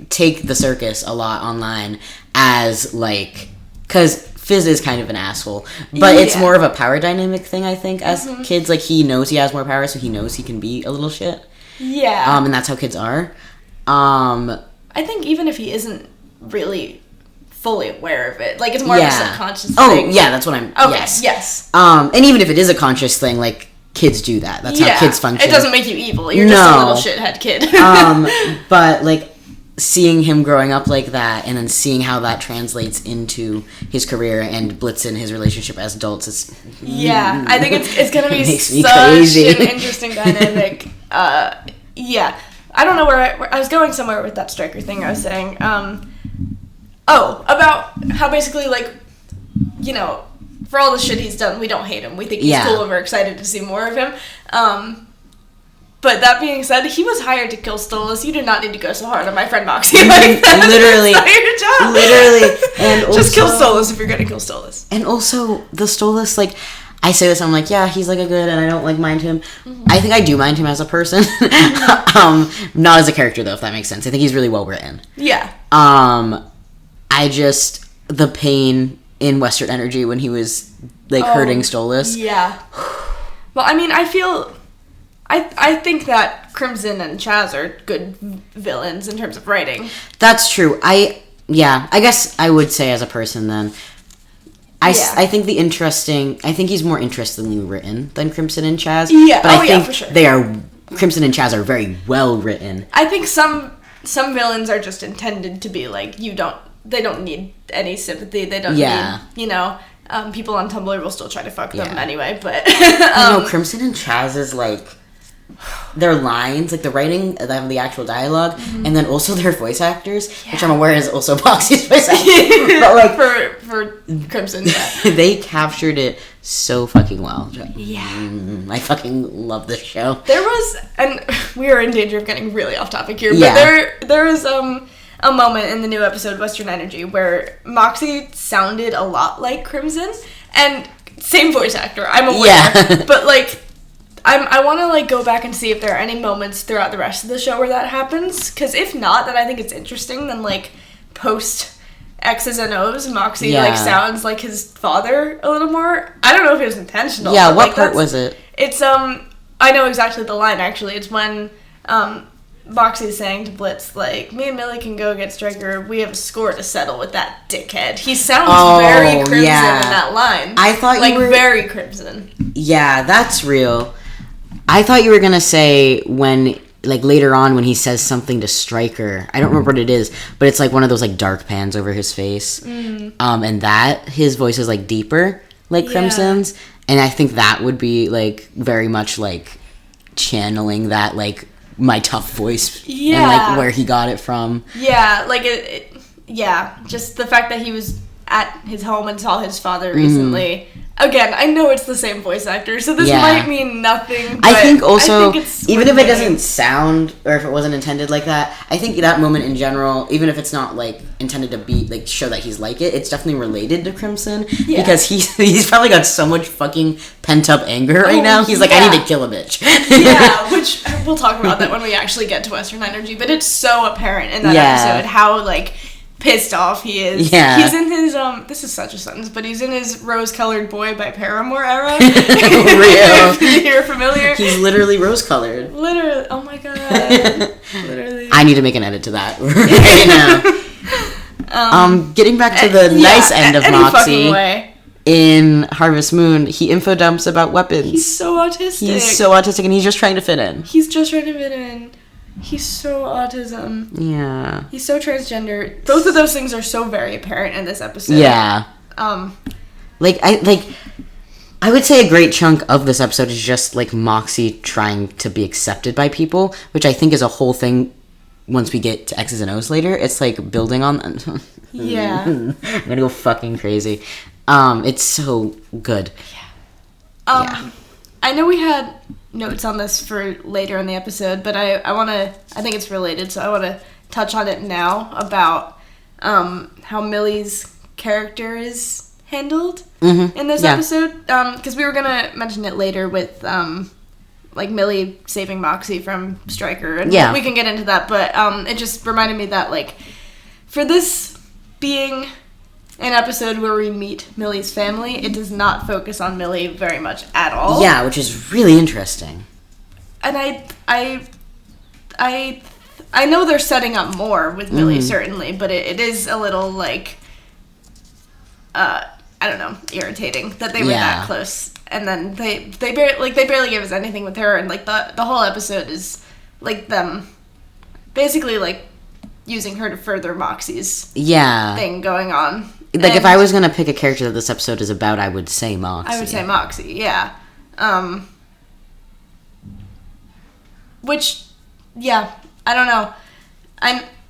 take the circus a lot online as, like... Because... Fizz is kind of an asshole, but it's more of a power dynamic thing, I think, as kids. Like, he knows he has more power, so he knows he can be a little shit.
Yeah.
And that's how kids are.
I think even if he isn't, really fully aware of it. Like, it's more of a subconscious thing.
Oh, yeah, that's what I'm...
Okay, yes.
And even if it is a conscious thing, like, kids do that. That's how kids function.
It doesn't make you evil. You're just a little shithead kid.
But, like, seeing him growing up like that, and then seeing how that translates into his career and Blitzen, his relationship as adults, is...
Yeah, I think it's going to be such
crazy.
an interesting dynamic. Yeah. I don't know where I was going somewhere with that Stryker thing I was saying. About how basically, like, you know, for all the shit he's done, we don't hate him. We think he's cool and we're excited to see more of him. But that being said, he was hired to kill Stolas. You did not need to go so hard on my friend Moxie like that.
Literally.
That's not your job.
Literally. And also,
just kill Stolas if you're going to kill Stolas.
And also, the Stolas, like... I say this, I'm like, yeah, he's, like, a good, and I don't, like, mind him. Mm-hmm. I think I do mind him as a person. Not as a character, though, if that makes sense. I think he's really well written.
Yeah.
I just... The pain in Western Energy when he was, like, hurting Stolas.
Yeah. Well, I mean, I think that Crimson and Chaz are good villains in terms of writing.
That's true. I guess I would say as a person, then... I think I think he's more interestingly written than Crimson and Chaz.
Yeah,
but I think
for sure.
Crimson and Chaz are very well written.
I think some villains are just intended to be like, they don't need any sympathy. They don't need, you know, people on Tumblr will still try to fuck them anyway, but...
I know, Crimson and Chaz is like... Their lines, like the writing, the actual dialogue, and then also their voice actors, which I'm aware is also Moxie's voice actor. But like
for Crimson,
they captured it so fucking well.
Yeah,
I fucking love this show.
There was, and we are in danger of getting really off topic here, but there was a moment in the new episode Western Energy where Moxie sounded a lot like Crimson, and same voice actor. I'm aware, but like. I want to, like, go back and see if there are any moments throughout the rest of the show where that happens. Because if not, then I think it's interesting. Then, like, post X's and O's, Moxie, like, sounds like his father a little more. I don't know if it was intentional.
Yeah, what part was it?
It's, I know exactly the line, actually. It's when, Moxie's saying to Blitz, like, me and Millie can go get Stryker. We have a score to settle with that dickhead. He sounds very Crimson in that line.
I thought
you were... very Crimson.
Yeah, that's real. I thought you were going to say when, like, later on when he says something to Stryker. I don't remember what it is, but it's, like, one of those, like, dark pans over his face. And that, his voice is, like, deeper, like Crimson's. And I think that would be, like, very much, like, channeling that, like, my tough voice. And, like, where he got it from. Yeah, like,
just the fact that he was at his home and saw his father recently. Again, I know it's the same voice actor, so this might mean nothing, but
I think also, even if it doesn't sound, or if it wasn't intended like that, I think that moment in general, even if it's not, like, intended to be, like, show that he's like it, it's definitely related to Crimson, because he's probably got so much fucking pent-up anger right now, he's like, I need to kill a bitch.
Yeah, which, we'll talk about that when we actually get to Western Energy, but it's so apparent in that episode how, like, pissed off he is. Yeah. He's in his, this is such a sentence, but he's in his Rose-Colored Boy by Paramore era.
Real.
You're familiar?
He's literally rose-colored.
Literally. Oh my god. Literally.
I need to make an edit to that right now. Getting back to the nice end of Moxie. In Harvest Moon, he info dumps about weapons.
He's so autistic.
And he's just trying to fit in.
He's so autism.
Yeah.
He's so transgender. Both of those things are so very apparent in this episode.
Yeah. I would say a great chunk of this episode is just, like, Moxie trying to be accepted by people, which I think is a whole thing once we get to X's and O's later. It's, like, building on...
Yeah.
I'm gonna go fucking crazy. It's so good.
Yeah. I know we had notes on this for later in the episode, but I think it's related, so I want to touch on it now about how Millie's character is handled in this episode, because we were going to mention it later with like Millie saving Moxie from Stryker, and we can get into that, but it just reminded me that, like, for this being an episode where we meet Millie's family, it does not focus on Millie very much at all.
Yeah, which is really interesting.
And I I know they're setting up more with Millie, certainly, but it is a little, like, I don't know, irritating that they were that close. And then they barely gave us anything with her, and, like, the whole episode is, like, them basically, like, using her to further Moxie's thing going on.
Like, if I was going to pick a character that this episode is about, I would say Moxie.
I would say Moxie, yeah. Which, yeah, I don't know.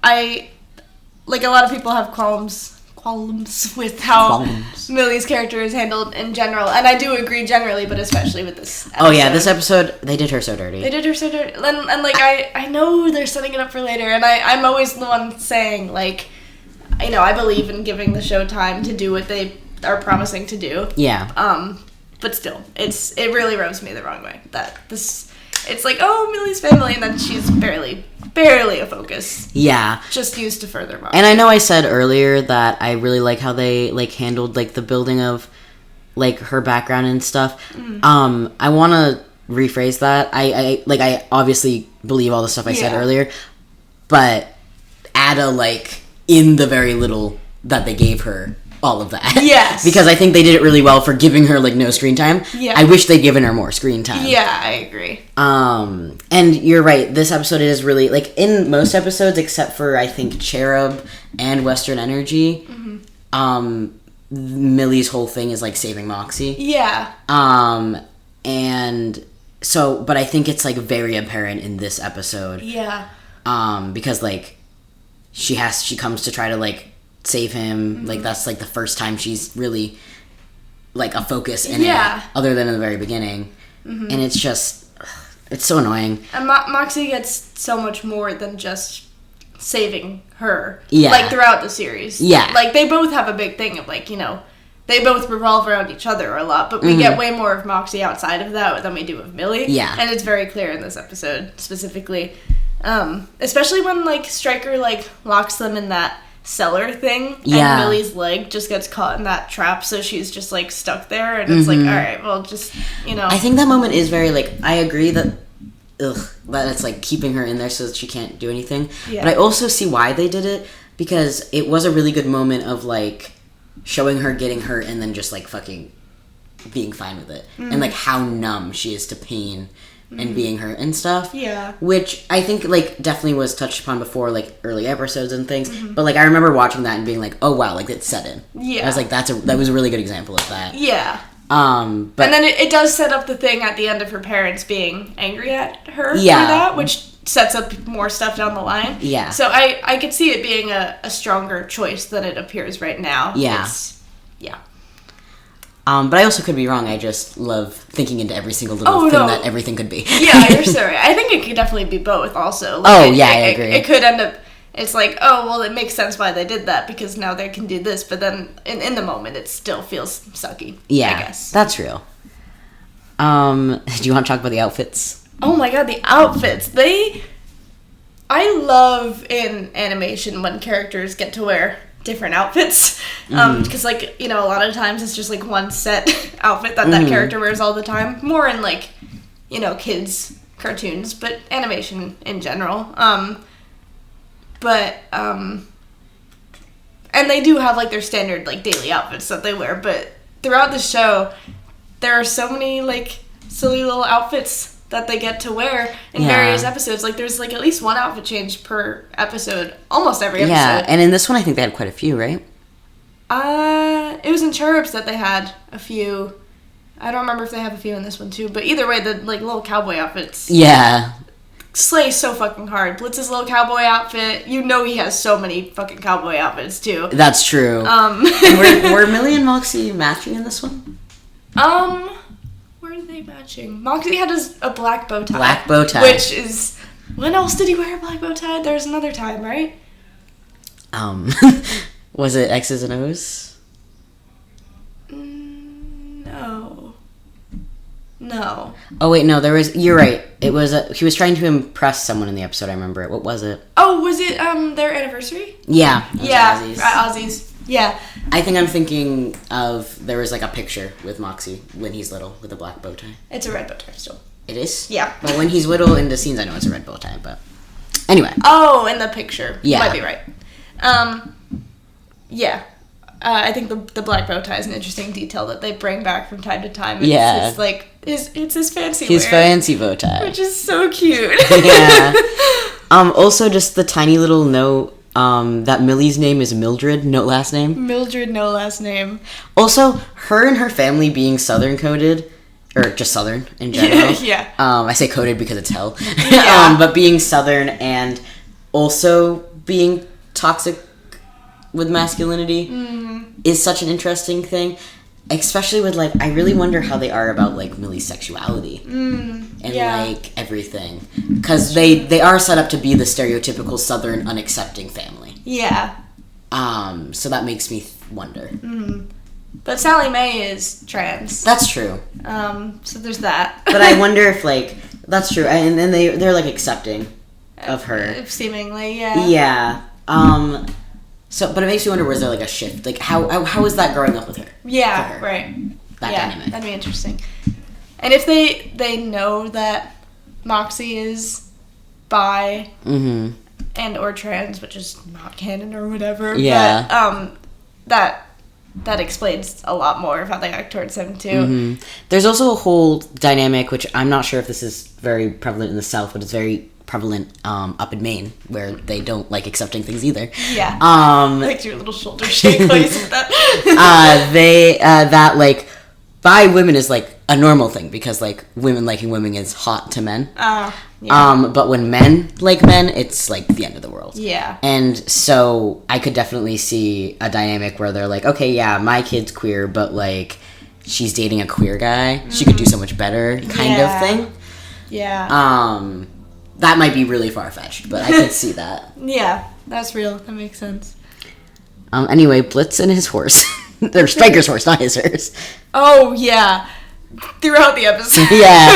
I like, a lot of people have qualms with how Millie's character is handled in general, and I do agree generally, but especially with this episode.
Oh yeah, this episode, they did her so dirty.
And like, I know they're setting it up for later, and I'm always the one saying, like, you know, I believe in giving the show time to do what they are promising to do.
Yeah.
But still, it really rubs me the wrong way that this. It's like, oh, Millie's family, and then she's barely a focus. Yeah. Just used to further Moxie.
And I know I said earlier that I really like how they, like, handled, like, the building of, like, her background and stuff. I want to rephrase that. I obviously believe all the stuff I said earlier, but add a, like, in the very little that they gave her, all of that.
Yes.
Because I think they did it really well for giving her, like, no screen time.
Yeah.
I wish they'd given her more screen time.
Yeah, I agree.
And you're right, this episode is really, like, in most episodes, except for, I think, Cherub and Western Energy, Millie's whole thing is, like, saving Moxie.
Yeah.
And so, but I think it's, like, very apparent in this episode.
Yeah.
Because, like, she comes to try to, like, save him. Like, that's, like, the first time she's really, like, a focus in it, other than in the very beginning. And it's just, it's so annoying.
And Moxie gets so much more than just saving her. Yeah. Like, throughout the series. Yeah. Like, they both have a big thing of, like, you know, they both revolve around each other a lot, but we get way more of Moxie outside of that than we do of Millie. Yeah. And it's very clear in this episode, specifically. Especially when, like, Stryker, like, locks them in that cellar thing, and Millie's leg just gets caught in that trap, so she's just, like, stuck there, and it's like, all right, well, just, you know.
I think that moment is very, like, I agree that it's, like, keeping her in there so that she can't do anything. Yeah. But I also see why they did it, because it was a really good moment of, like, showing her getting hurt and then just, like, fucking being fine with it. And, like, how numb she is to pain and being hurt and stuff. Yeah. Which I think, like, definitely was touched upon before, like, early episodes and things. But, like, I remember watching that and being like, oh, wow, like, it's set in. Yeah. I was like, that was a really good example of that. Yeah.
But and then it does set up the thing at the end of her parents being angry at her for that, which sets up more stuff down the line. Yeah. So I could see it being a stronger choice than it appears right now. Yeah.
But I also could be wrong. I just love thinking into every single little thing that everything could be.
Yeah, you're so right. I think it could definitely be both also.
Like, I agree.
It could end up, it's like, oh, well, it makes sense why they did that, because now they can do this, but then in the moment, it still feels sucky, I guess.
That's real. Do you want to talk about the outfits?
Oh my god, the outfits. I love in animation when characters get to wear different outfits, because, like, you know, a lot of times it's just, like, one set outfit that character wears all the time, more in, like, you know, kids cartoons, but animation in general, and they do have, like, their standard, like, daily outfits that they wear, but throughout the show there are so many, like, silly little outfits that they get to wear in various episodes. Like, there's, like, at least one outfit change per episode, almost every episode.
Yeah, and in this one, I think they had quite a few, right?
It was in Cherubs that they had a few. I don't remember if they have a few in this one, too. But either way, the, like, little cowboy outfits. Yeah. Slay so fucking hard. Blitz's little cowboy outfit. You know he has so many fucking cowboy outfits, too.
That's true. Were Millie and Moxie matching in this one?
Where are they matching? Moxie had a black bow tie.
Black bow tie.
Which is... When else did he wear a black bow tie? There's another time, right?
Was it X's and O's?
No.
Oh, wait, no, there was... You're right. It was... he was trying to impress someone in the episode, I remember it. What was it?
Oh, was it their anniversary?
Yeah.
Yeah, Ozzy's. Yeah.
I think I'm thinking of... There was, like, a picture with Moxie when he's little with a black bow tie.
It's a red bow tie still.
It is?
Yeah.
Well, when he's little in the scenes, I know it's a red bow tie, but... Anyway.
Oh, in the picture.
Yeah.
You might be right. Yeah. I think the black bow tie is an interesting detail that they bring back from time to time. It's like it's his fancy
his fancy bow tie,
which is so cute.
Yeah. Also, just the tiny little note that Millie's name is Mildred, no last name.
Mildred, no last name.
Also, her and her family being Southern coded, or just Southern in general.
Yeah.
I say coded because it's hell.
Yeah.
But being Southern and also being toxic with masculinity is such an interesting thing, especially with like I really wonder how they are about like Millie's sexuality and like everything, because they are set up to be the stereotypical Southern unaccepting family.
Yeah.
So that makes me wonder.
But Sally Mae is trans.
That's true.
So there's that.
But I wonder if like that's true, and then they're like accepting of her.
Seemingly, yeah.
Yeah. So, but it makes me wonder, was there like a shift? Like, how is that growing up with her?
Yeah,
her?
right.
That dynamic.
That'd be interesting. And if they know that Moxie is bi and or trans, which is not canon or whatever, but that explains a lot more of how they act towards him too.
There's also a whole dynamic, which I'm not sure if this is very prevalent in the South, but it's very prevalent up in Maine, where they don't like accepting things either.
Yeah. Like your little shoulder shake while you said that.
That like bi women is like a normal thing because like women liking women is hot to men. But when men like men, it's like the end of the world.
Yeah.
And so I could definitely see a dynamic where they're like, okay, yeah, my kid's queer, but like she's dating a queer guy. She could do so much better kind of thing.
Yeah.
That might be really far-fetched, but I could see that.
Yeah, that's real. That makes sense.
Anyway, Blitz and his horse. They're Spanker's horse, not his.
Oh, yeah. Throughout the episode.
Yeah.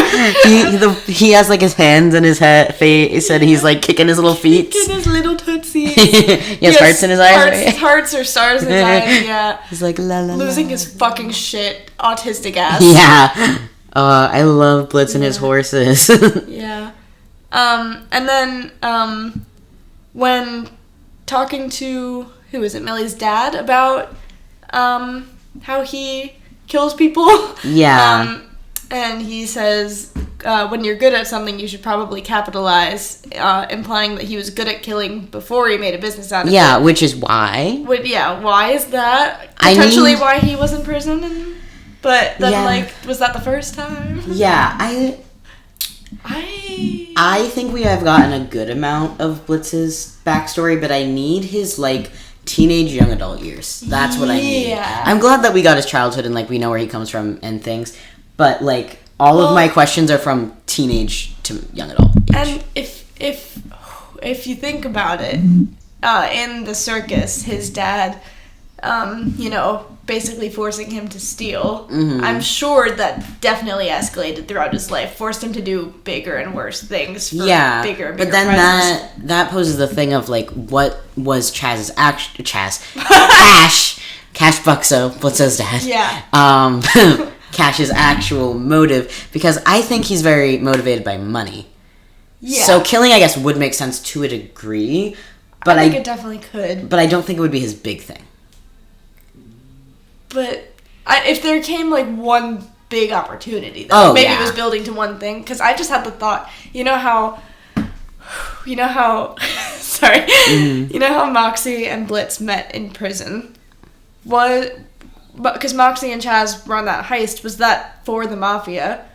He has, like, his hands in his face, and he's, like, kicking his little feet.
Kicking his little tootsies.
He has hearts in his eyes.
Hearts or stars in his eyes, yeah.
He's like, la, la,
losing
la.
his fucking shit, autistic ass.
Yeah. I love Blitz and his horses.
Yeah. And then, when talking to, who is it, Millie's dad about, how he kills people.
Yeah.
And he says, when you're good at something, you should probably capitalize, implying that he was good at killing before he made a business out of it.
Yeah, which is why.
Why is that? Potentially why he was in prison, but then, like, was that the first time?
Yeah, I think we have gotten a good amount of Blitz's backstory, but I need his, like, teenage young adult years. That's what I need. I'm glad that we got his childhood and, like, we know where he comes from and things, but, like, all of my questions are from teenage to young adult age.
And if you think about it, in the circus, his dad, basically forcing him to steal. I'm sure that definitely escalated throughout his life, forced him to do bigger and worse things for bigger and bigger
but then
prizes.
that poses the thing of like, what was Cash Buxo, Blitz's dad?
Yeah.
Cash's actual motive, because I think he's very motivated by money.
Yeah.
So killing, I guess, would make sense to a degree, but
I think it definitely could.
But I don't think it would be his big thing.
But if there came, like, one big opportunity that maybe was building to one thing, because I just had the thought, you know how sorry, you know how Moxie and Blitz met in prison? Because Moxie and Chaz were on that heist, was that for the Mafia?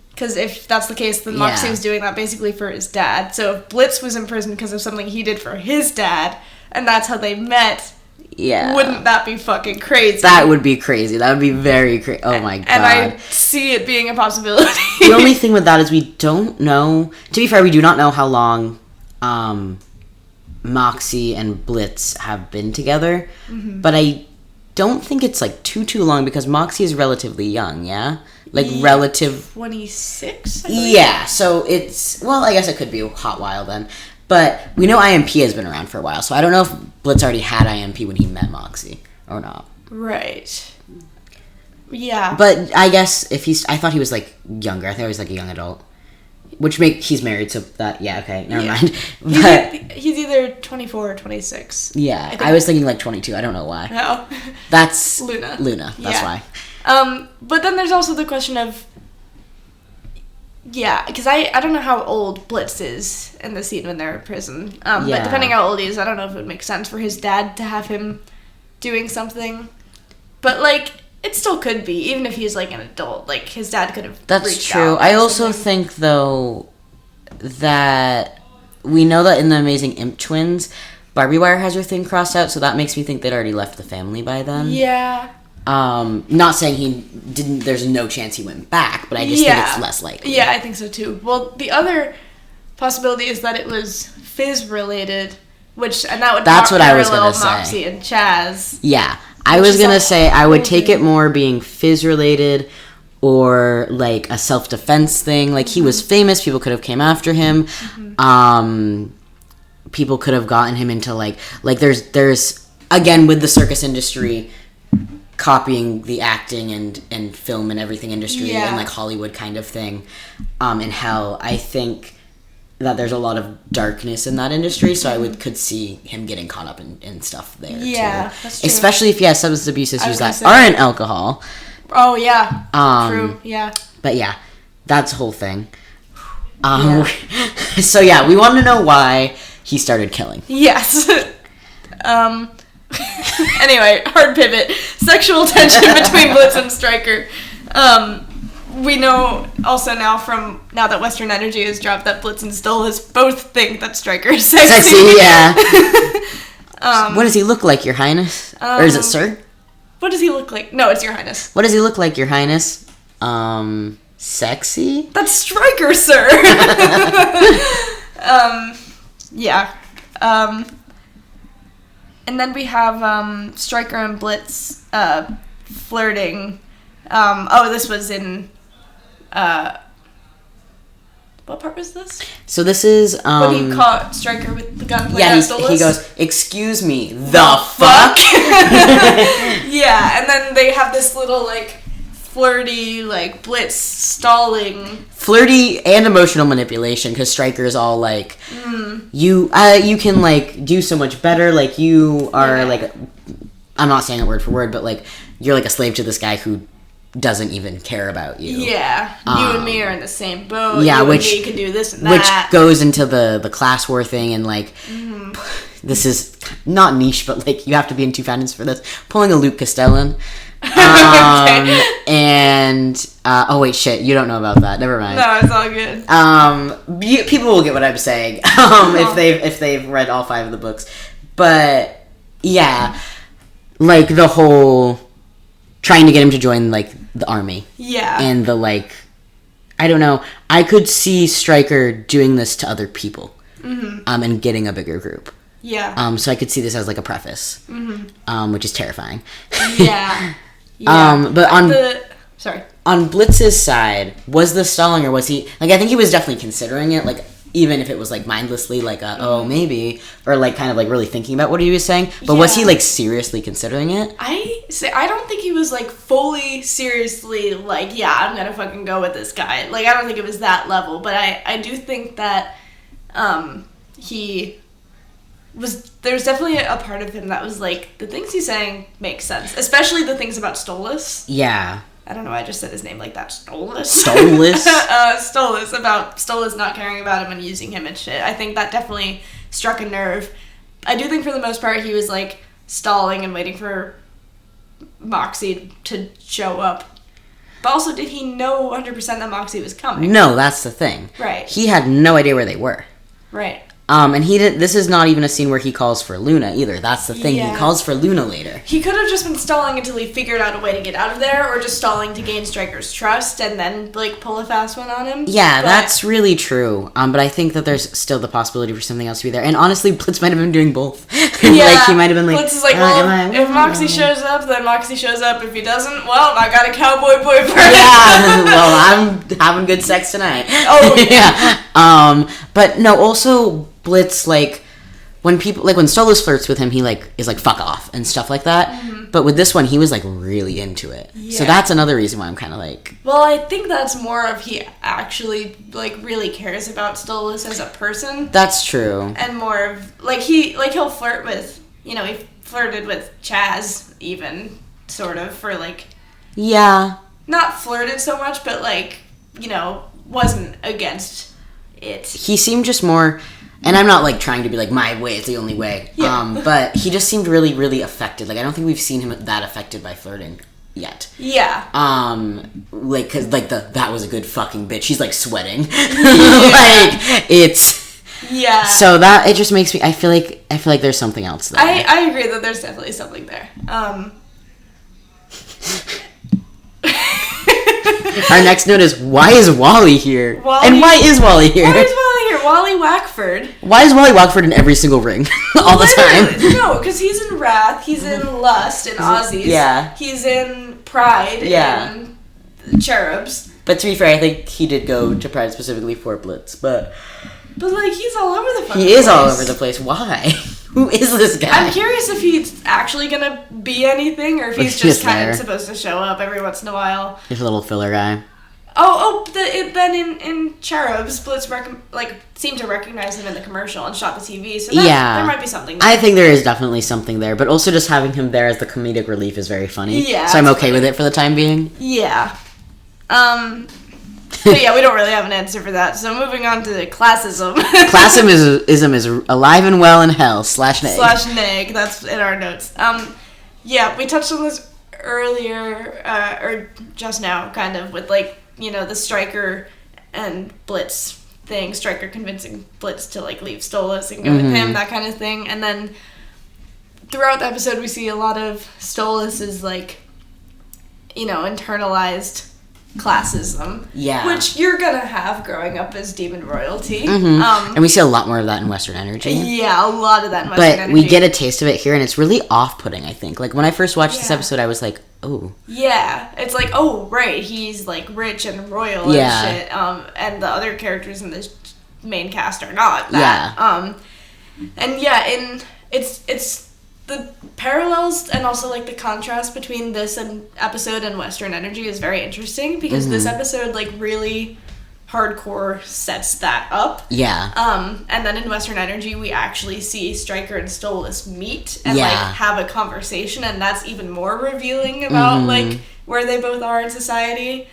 Because if that's the case, then Moxie was doing that basically for his dad. So if Blitz was in prison because of something he did for his dad, and that's how they met... Yeah. Wouldn't that be fucking crazy?
That would be crazy. That would be very crazy. Oh my god.
And I see it being a possibility.
The only thing with that is we don't know... To be fair, we do not know how long Moxie and Blitz have been together. But I don't think it's like too long because Moxie is relatively young, yeah? Like relative...
26?
Yeah, so it's... Well, I guess it could be a hot while then. But we know IMP has been around for a while, so I don't know if Blitz already had IMP when he met Moxie or not.
Right. Yeah.
But I guess if I thought he was like younger. I thought he was like a young adult. he's married, so that, okay, never mind. But
he's either 24 or 26.
Yeah, I was thinking like 22. I don't know why.
No.
That's
Luna.
That's why.
But then there's also the question of, because I don't know how old Blitz is in the scene when they're in prison. But depending how old he is, I don't know if it would make sense for his dad to have him doing something. But, like, it still could be, even if he's, like, an adult. Like, his dad could have
That's true. I also think, though, that we know that in the Amazing Imp Twins, Barbie Wire has her thing crossed out, so that makes me think they'd already left the family by then.
Yeah.
Not saying he didn't, there's no chance he went back, but I just think it's less likely.
Yeah, I think so, too. Well, the other possibility is that it was Fizz-related, and that would
That's what I was going to say.
Moxie and Chaz.
Yeah. I was going to say I would take it more being Fizz-related or, like, a self-defense thing. Like, he was famous. People could have came after him. Mm-hmm. People could have gotten him into, like there's, again, with the circus industry, copying the acting and film and everything industry and, like, Hollywood kind of thing in Hell. I think that there's a lot of darkness in that industry, so I could see him getting caught up in stuff there, too.
That's true.
Especially if he has substance abuse issues that aren't alcohol.
Oh, yeah. True, yeah.
But, that's the whole thing. So, we want to know why he started killing.
Yes. Anyway, hard pivot. Sexual tension between Blitz and Stryker. We know also now that Western Energy has dropped that Blitz and Stolas both think that Stryker is sexy.
What does he look like, Your Highness? Or is it Sir?
What does he look like? No, it's Your Highness.
What does he look like, Your Highness? Sexy?
That's Stryker, sir! And then we have Stryker and Blitz flirting. This was in... what part was this?
So this is...
when he caught Stryker with the gun.
He goes, "Excuse me, the fuck?"
Yeah, and then they have this little, like, flirty, like, Blitz stalling.
Flirty and emotional manipulation, because Stryker is all like, you can, like, do so much better, like, you are, like, I'm not saying it word for word, but, like, you're, like, a slave to this guy who doesn't even care about you.
Yeah, you and me are in the same boat.
Yeah,
you and me can do this and that.
Which goes into the class war thing, and, like, this is not niche, but, like, you have to be in two fandoms for this. Pulling a Luke Castellan. And oh wait, shit, you don't know about that. Never mind.
No, it's all good.
People will get what I'm saying if they've read all 5 of the books. But yeah, like the whole trying to get him to join, like, the army.
Yeah.
And the, like, I don't know. I could see Stryker doing this to other people. And getting a bigger group.
Yeah.
So I could see this as, like, a preface. Which is terrifying.
Yeah.
But
sorry.
On Blitz's side, was the stalling, or was he, like, I think he was definitely considering it, like, even if it was, like, mindlessly, like, oh, maybe, or, like, kind of, like, really thinking about what he was saying, but was he, like, seriously considering it?
I don't think he was, like, fully seriously, like, I'm gonna fucking go with this guy. Like, I don't think it was that level, but I do think that, he was, there's definitely a part of him that was like, the things he's saying make sense, especially the things about Stolas.
Yeah.
I don't know why I just said his name like that. Stolas. About Stolas not caring about him and using him and shit. I think that definitely struck a nerve. I do think for the most part he was, like, stalling and waiting for Moxie to show up. But also, did he know 100% that Moxie was coming?
No, that's the thing.
Right.
He had no idea where they were.
Right.
And he didn't. This is not even a scene where he calls for Luna either. That's the thing. Yeah. He calls for Luna later.
He could have just been stalling until he figured out a way to get out of there, or just stalling to gain Stryker's trust and then, like, pull a fast one on him.
Yeah, that's really true. But I think that there's still the possibility for something else to be there. And honestly, Blitz might have been doing both.
Yeah.
Like, he might have been like,
Blitz is like, if Moxie shows up, then Moxie shows up. If he doesn't, well, I got a cowboy boyfriend.
Yeah. Well, I'm having good sex tonight.
Oh
yeah. But no, also Blitz, like, when Stolas flirts with him, he, like, is like, fuck off and stuff like that. But with this one, he was, like, really into it. Yeah. So that's another reason why I'm kind of like...
Well, I think that's more of he actually, like, really cares about Stolas as a person.
That's true.
And more of, like, he'll flirt with, you know, he flirted with Chaz, even, sort of, for, like...
Yeah.
Not flirted so much, but, like, you know, wasn't against it.
He seemed just more... And I'm not, like, trying to be like, my way is the only way. Yeah. But he just seemed really, really affected. Like, I don't think we've seen him that affected by flirting yet.
Yeah.
Like, because, like, that was a good fucking bitch. He's, like, sweating. Like, it's...
Yeah.
So that, it just makes me... I feel like there's something else there.
I agree that there's definitely something there.
Our next note is, why is Wally here? And why is Wally here?
Why is Wally here? Wally Wackford.
Why is Wally Wackford in every single ring? All the time?
No, because he's in Wrath, he's in Lust, in Aussies.
Yeah.
He's in Pride, and Cherubs.
But to be fair, I think he did go to Pride specifically for Blitz, but...
But, like, he's all over the fucking place.
He is all over the place. Why? Who is this guy?
I'm curious if he's actually gonna be anything, or if he's just kind of supposed to show up every once in a while.
He's a little filler guy.
Then in Cherubs, Blitz seemed to recognize him in the commercial and shot the TV, so there might be something there.
I think there is definitely something there, but also just having him there as the comedic relief is very funny.
Yeah.
So I'm okay with it for the time being.
Yeah. But yeah, we don't really have an answer for that. So moving on to classism.
Classism is alive and well in hell, /neg.
/neg, that's in our notes. Yeah, we touched on this earlier, or just now, kind of, with, like, you know, the Stryker and Blitz thing. Stryker convincing Blitz to, like, leave Stolas and go with him, that kind of thing. And then throughout the episode, we see a lot of Stolas' like, you know, internalized classism.
Yeah.
Which you're gonna have growing up as demon royalty.
And we see a lot more of that in Western Energy.
Yeah, a lot of that in Western Energy.
But we get a taste of it here, and it's really off-putting, I think. Like, when I first watched this episode, I was like, oh.
Yeah. It's like, oh, right, he's, like, rich and royal and shit. And the other characters in the main cast are not that.
Yeah.
And, yeah, it's the parallels and also, like, the contrast between this episode and Western Energy is very interesting because this episode, like, really hardcore sets that up.
Yeah.
And then in Western Energy, we actually see Stryker and Stolas meet and, like, have a conversation, and that's even more revealing about, like, where they both are in society.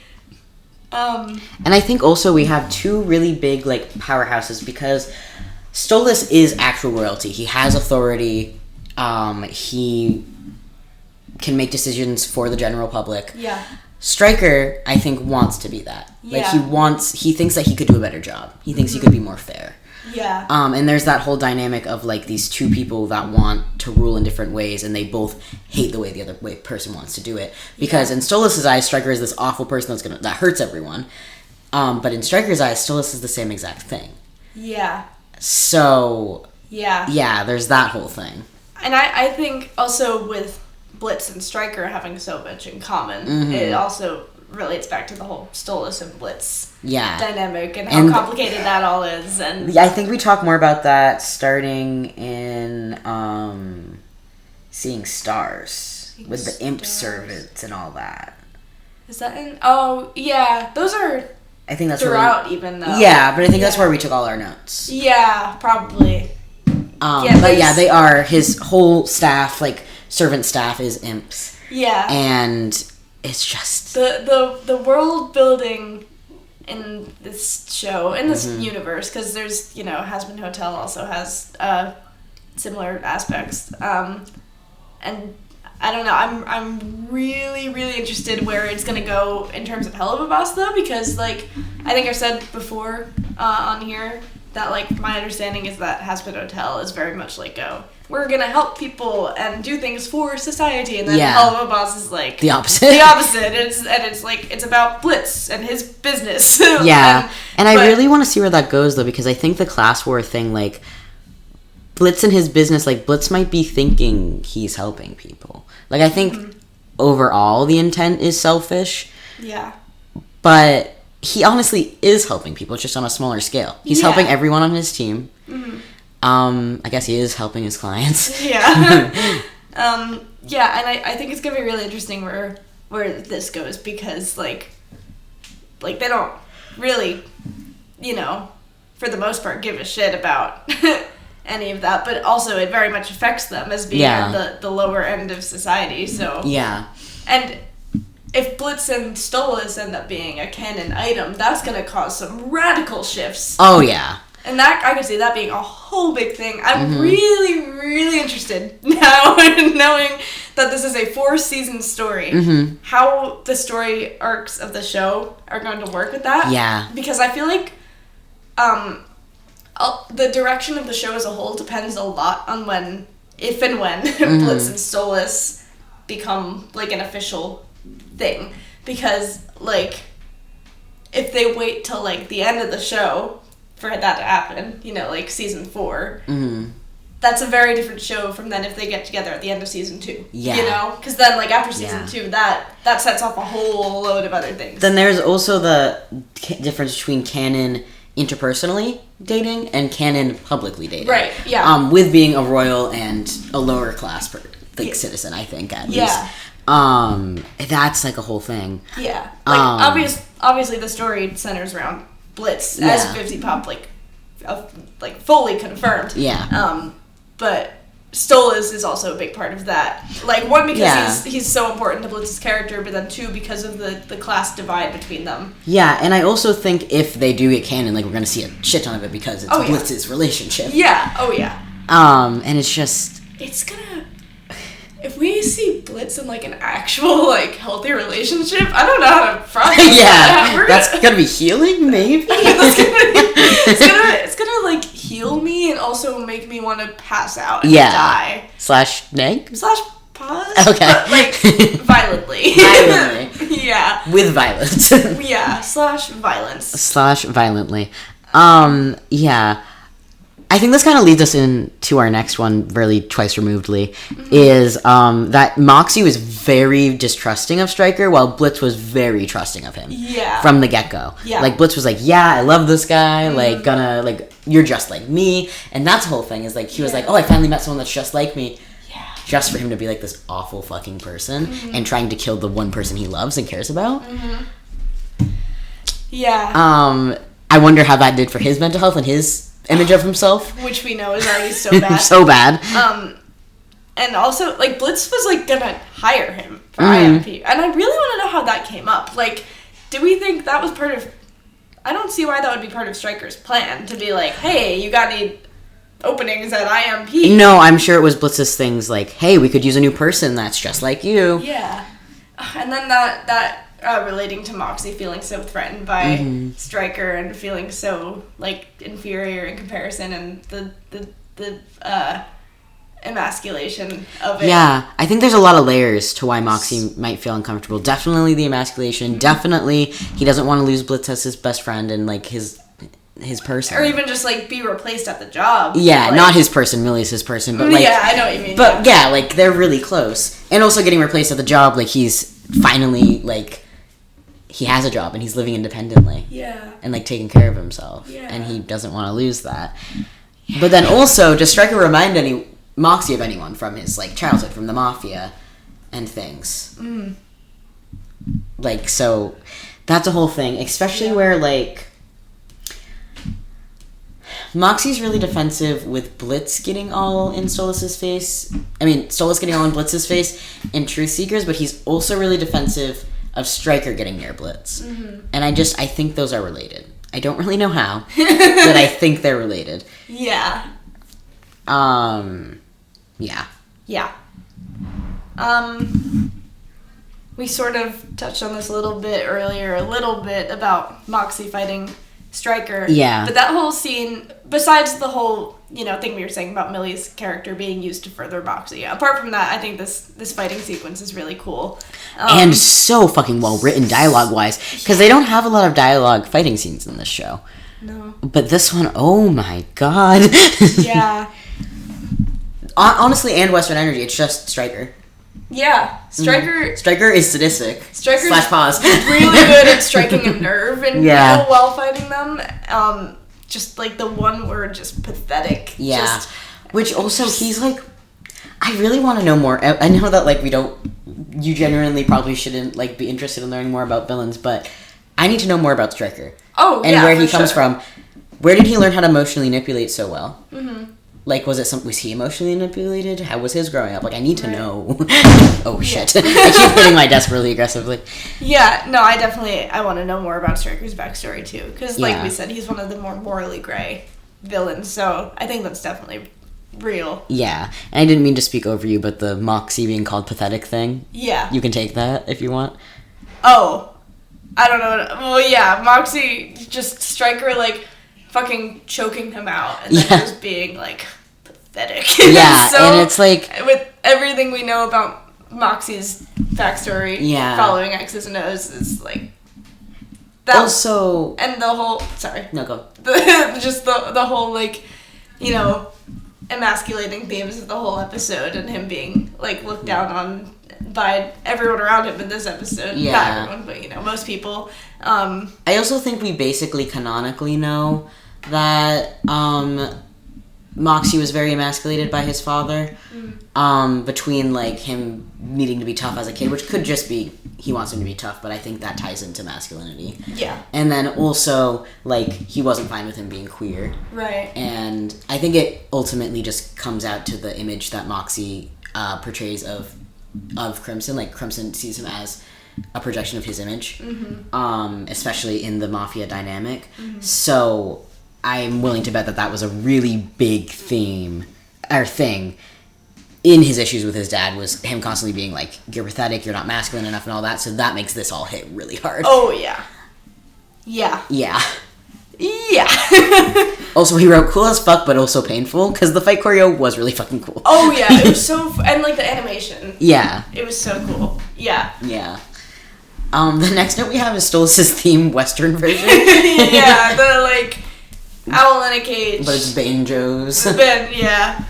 And I think also we have two really big, like, powerhouses because Stolas is actual royalty. He has authority. He can make decisions for the general public.
Yeah.
Stryker, I think, wants to be that.
Yeah.
Like, he thinks that he could do a better job. He thinks he could be more fair.
Yeah.
And there's that whole dynamic of, like, these two people that want to rule in different ways, and they both hate the way the other person wants to do it. Because in Stolas' eyes, Stryker is this awful person that hurts everyone. But in Stryker's eyes, Stolas is the same exact thing.
Yeah.
So...
Yeah,
there's that whole thing.
And I think also with Blitz and Stryker having so much in common, it also relates back to the whole Stolas and Blitz dynamic and how complicated that all is. And
yeah, I think we talk more about that starting in Seeing Stars with the imp servants and all that.
Is that in? Oh, yeah. Those are
I think that's
throughout even though.
Yeah, but I think that's where we took all our notes.
Yeah, probably.
They are, his whole staff, like, servant staff is imps.
Yeah.
And it's just...
The world building in this show, in this universe, because there's, you know, Hazbin Hotel also has similar aspects. And I don't know, I'm really, really interested where it's going to go in terms of Helluva Boss, though, because, like, I think I've said before on here that, like, my understanding is that Hazbin Hotel is very much like, we're gonna help people and do things for society, and then Helluva Boss is like
the opposite.
It's like it's about Blitz and his business.
Yeah, and I really want to see where that goes, though, because I think the class war thing, like, Blitz and his business, like, Blitz might be thinking he's helping people. Like, I think overall the intent is selfish.
Yeah,
but he honestly is helping people, just on a smaller scale. He's helping everyone on his team. I guess he is helping his clients.
Yeah. Yeah, and I think it's gonna be really interesting where this goes, because like they don't really, for the most part, give a shit about any of that, but also it very much affects them as being at the lower end of society. So
yeah,
and if Blitz and Stolas end up being a canon item, that's gonna cause some radical shifts.
Oh yeah.
And that, I could see that being a whole big thing. I'm really, really interested now in knowing that this is a 4-season story. How the story arcs of the show are going to work with that.
Yeah.
Because I feel like the direction of the show as a whole depends a lot on if and when Blitz and Stolas become, like, an official thing. Because, like, if they wait till, like, the end of the show for that to happen, like season 4, that's a very different show from then if they get together at the end of season 2.
Yeah.
Because then, like, after season 2, that sets off a whole load of other things.
Then there's also the difference between canon interpersonally dating and canon publicly dating.
Right, yeah.
With being a royal and a lower class citizen, I think, at least. That's like a whole thing.
Yeah. Like, obviously the story centers around Blitz as 50 Pop, like fully confirmed.
Yeah.
But Stolas is also a big part of that. Like, one, because he's so important to Blitz's character, but then 2, because of the class divide between them.
Yeah, and I also think if they do get canon, like, we're gonna see a shit ton of it because it's Blitz's relationship.
Yeah. Oh yeah.
And it's just,
it's gonna. If we see Blitz in, like, an actual, like, healthy relationship, I don't know how to process that.
That's gonna be healing, maybe?
it's gonna, like, heal me and also make me want to pass out and die.
/neg?
/pause?
Okay.
But, like, violently.
Violently.
Yeah.
With violence.
Yeah, /violence.
/violently. Yeah. I think this kind of leads us into our next one, really twice removedly, is that Moxie was very distrusting of Stryker, while Blitz was very trusting of him.
Yeah.
From the get-go.
Yeah.
Like, Blitz was like, yeah, I love this guy, you're just like me, and that's the whole thing, is like, he was like, oh, I finally met someone that's just like me.
Yeah.
Just for him to be like this awful fucking person, and trying to kill the one person he loves and cares about.
Yeah.
I wonder how that did for his mental health and his image of himself,
which we know is already so bad.
So bad.
And also, like, Blitz was, like, gonna hire him for IMP, and I really want to know how that came up. Like, do we think that was part of? I don't see why that would be part of Stryker's plan to be like, hey, you got any openings at IMP?
No, I'm sure it was Blitz's things like, hey, we could use a new person that's just like you.
Yeah, and then that. Relating to Moxie feeling so threatened by Stryker and feeling so, like, inferior in comparison, and the emasculation of it.
Yeah, I think there's a lot of layers to why Moxie might feel uncomfortable. Definitely the emasculation. Definitely he doesn't want to lose Blitz as his best friend and, like, his person.
Or even just, like, be replaced at the job.
Yeah,
like,
not his person, Millie's his person, but, like...
Yeah, I know what you mean.
But, yeah, like, they're really close. And also getting replaced at the job, like, he's finally, like... He has a job and he's living independently.
Yeah.
And, like, taking care of himself.
Yeah.
And he doesn't want to lose that. Yeah. But then also, does Stryker remind Moxie of anyone from his, like, childhood, from the Mafia and things? Like, so, that's a whole thing. Especially where, like, Moxie's really defensive with Blitz getting all in Stolas' face. I mean, Stolas getting all in Blitz's face in Truth Seekers, but he's also really defensive of Stryker getting near Blitz. And I think those are related. I don't really know how, but I think they're related.
Yeah.
Yeah.
Yeah. We sort of touched on this a little bit earlier, about Moxie fighting Stryker.
Yeah.
But that whole scene, besides the whole, thing we were saying about Millie's character being used to further Moxie, apart from that, I think this fighting sequence is really cool.
And so fucking well written dialogue-wise, because they don't have a lot of dialogue fighting scenes in this show.
No.
But this one, oh my god.
Yeah.
Honestly, and Western Energy, it's just Stryker.
Yeah, Stryker...
Stryker is sadistic.
Stryker's
/pause.
really good at striking a nerve in people while fighting them. Just, like, the one word, just pathetic.
Yeah. Which also, he's, like... I really want to know more. I know that, like, you genuinely probably shouldn't, like, be interested in learning more about villains, but I need to know more about Stryker.
Oh,
and where he comes from. Where did he learn how to emotionally manipulate so well? Mm-hmm. Like, was he emotionally manipulated? How was his growing up? Like, I need to know. Oh, shit. I keep hitting my desk really aggressively.
Yeah, no, I want to know more about Stryker's backstory, too. Because, like we said, he's one of the more morally gray villains, so I think that's definitely real.
Yeah, and I didn't mean to speak over you, but the Moxie being called pathetic thing.
Yeah.
You can take that if you want.
Oh. I don't know. Well, yeah, Moxie, just Stryker, like, fucking choking him out, and then just being, like, pathetic.
Yeah,
so,
and it's like...
With everything we know about Moxie's backstory, following X's and O's, is, like... That,
also...
And the whole... Sorry.
No, go.
Just the whole, like, you know, emasculating themes of the whole episode, and him being, like, looked down on by everyone around him in this episode.
Yeah.
Not everyone, but, you know, most people.
I also think we basically canonically know that Moxie was very emasculated by his father. Between, like, him needing to be tough as a kid, which could just be he wants him to be tough, but I think that ties into masculinity.
Yeah.
And then also, like, he wasn't fine with him being queer.
Right.
And I think it ultimately just comes out to the image that Moxie portrays of Crimson. Like, Crimson sees him as a projection of his image, especially in the mafia dynamic. So I'm willing to bet that was a really big thing in his issues with his dad, was him constantly being like, you're pathetic, you're not masculine enough, and all that. So that makes this all hit really hard.
Oh, yeah. Yeah.
Yeah.
Yeah.
Also, he wrote cool as fuck, but also painful, because the fight choreo was really fucking cool.
Oh, yeah. It was so... and, like, the animation.
Yeah.
It was so cool. Yeah.
Yeah. The next note we have is Stolas' theme Western version.
Yeah, the, like, owl in a cage.
But it's banjos.
Yeah.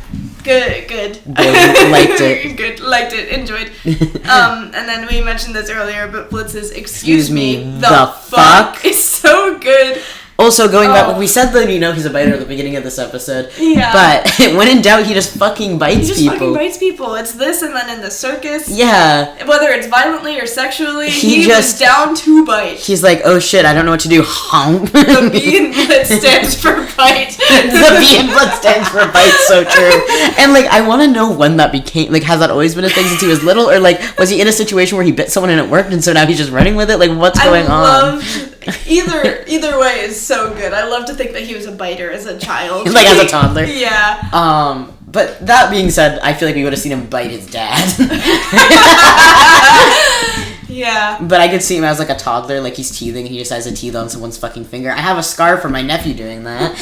Good.
Liked it.
Good. Liked it. Enjoyed. And then we mentioned this earlier, but Blitz's excuse me, the fuck is so good.
Also, going back, we said that, you know, he's a biter at the beginning of this episode.
Yeah.
But when in doubt, he just fucking bites people.
He just fucking bites people. It's this, and then in the circus.
Yeah.
Whether it's violently or sexually, he was down to bite.
He's like, oh shit, I don't know what to do. Honk.
The B in blood stands for bite.
The B in blood stands for bite, so true. And, like, I want to know when that became, like, has that always been a thing since he was little? Or, like, was he in a situation where he bit someone and it worked, and so now he's just running with it? Like, what's going on?
Either way is so good. I love to think that he was a biter as a child.
Like, as a toddler.
Yeah.
But that being said, I feel like we would have seen him bite his dad.
Yeah.
But I could see him as, like, a toddler, like, he's teething, he decides to teeth on someone's fucking finger. I have a scar from my nephew doing that.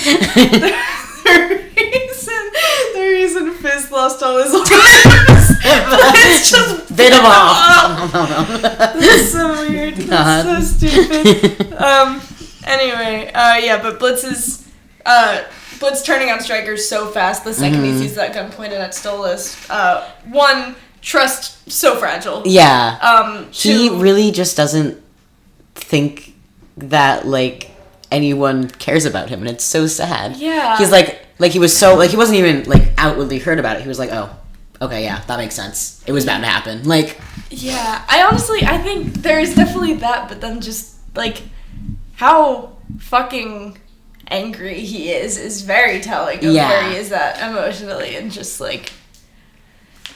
The reason Fizz lost all his arms. It's just
bit him off.
That's so weird. That's so stupid. Anyway, but Blitz turning on Stryker so fast the second he sees that gun pointed at Stolas. One, trust so fragile.
Yeah. He really just doesn't think that, like, anyone cares about him, and it's so sad.
Yeah.
He's like he was so, like, he wasn't even, like, outwardly hurt about it. He was like, oh, okay, yeah, that makes sense. It was bound to happen. Like,
yeah, I think there is definitely that, but then just, like, how fucking angry he is very telling of where he is at emotionally, and just, like,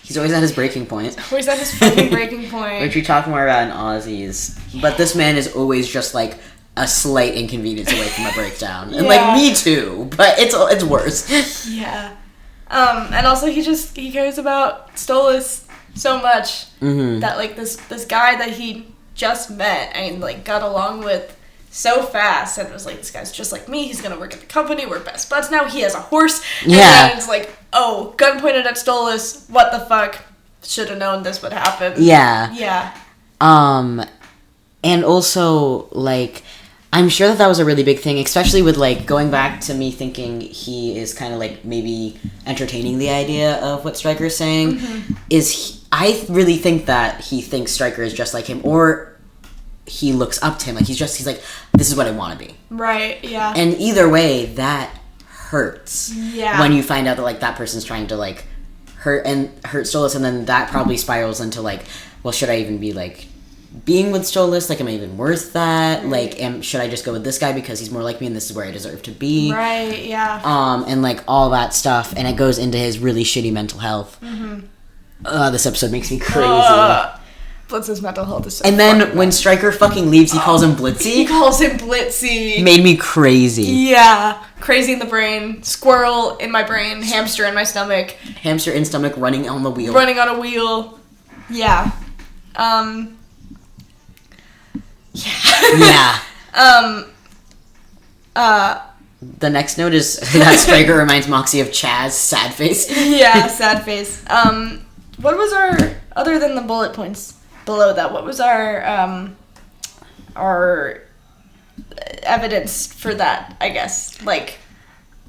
he's always at his breaking point.
Always at his fucking breaking point.
Which we talk more about in Aussies. Yeah. But this man is always just, like, a slight inconvenience away from a breakdown. And, like, me too, but it's worse.
Yeah. And also he cares about Stolas so much that, like, this guy that he just met and, like, got along with so fast, and was like, this guy's just like me, he's gonna work at the company, we're best buds now, he has a horse, and then it's like, oh, gun pointed at Stolas, what the fuck, should have known this would happen.
Yeah. And also, like, I'm sure that was a really big thing, especially with, like, going back to me thinking he is kind of, like, maybe entertaining the idea of what Stryker's saying, I really think that he thinks Stryker is just like him, or he looks up to him, like, he's like, this is what I want to be.
Right, yeah.
And either way, that hurts.
Yeah.
When you find out that, like, that person's trying to, like, hurt Stolas, and then that probably spirals into like, well, should I even be like being with Stolas? Like, am I even worth that? Like, should I just go with this guy because he's more like me and this is where I deserve to be?
Right, yeah.
And like all that stuff, and it goes into his really shitty mental health. This episode makes me crazy.
Blitz's mental health is so
And then when Stryker fucking leaves, he calls him Blitzy.
He calls him Blitzy.
Made me crazy.
Yeah. Crazy in the brain. Squirrel in my brain. Hamster in my stomach.
Hamster in stomach running on the wheel.
Running on a wheel. Yeah.
Yeah. The next note is that Stryker reminds Moxie of Chaz, sad face.
Yeah, sad face. What was our, other than the bullet points below that, what was our evidence for that, I guess? Like,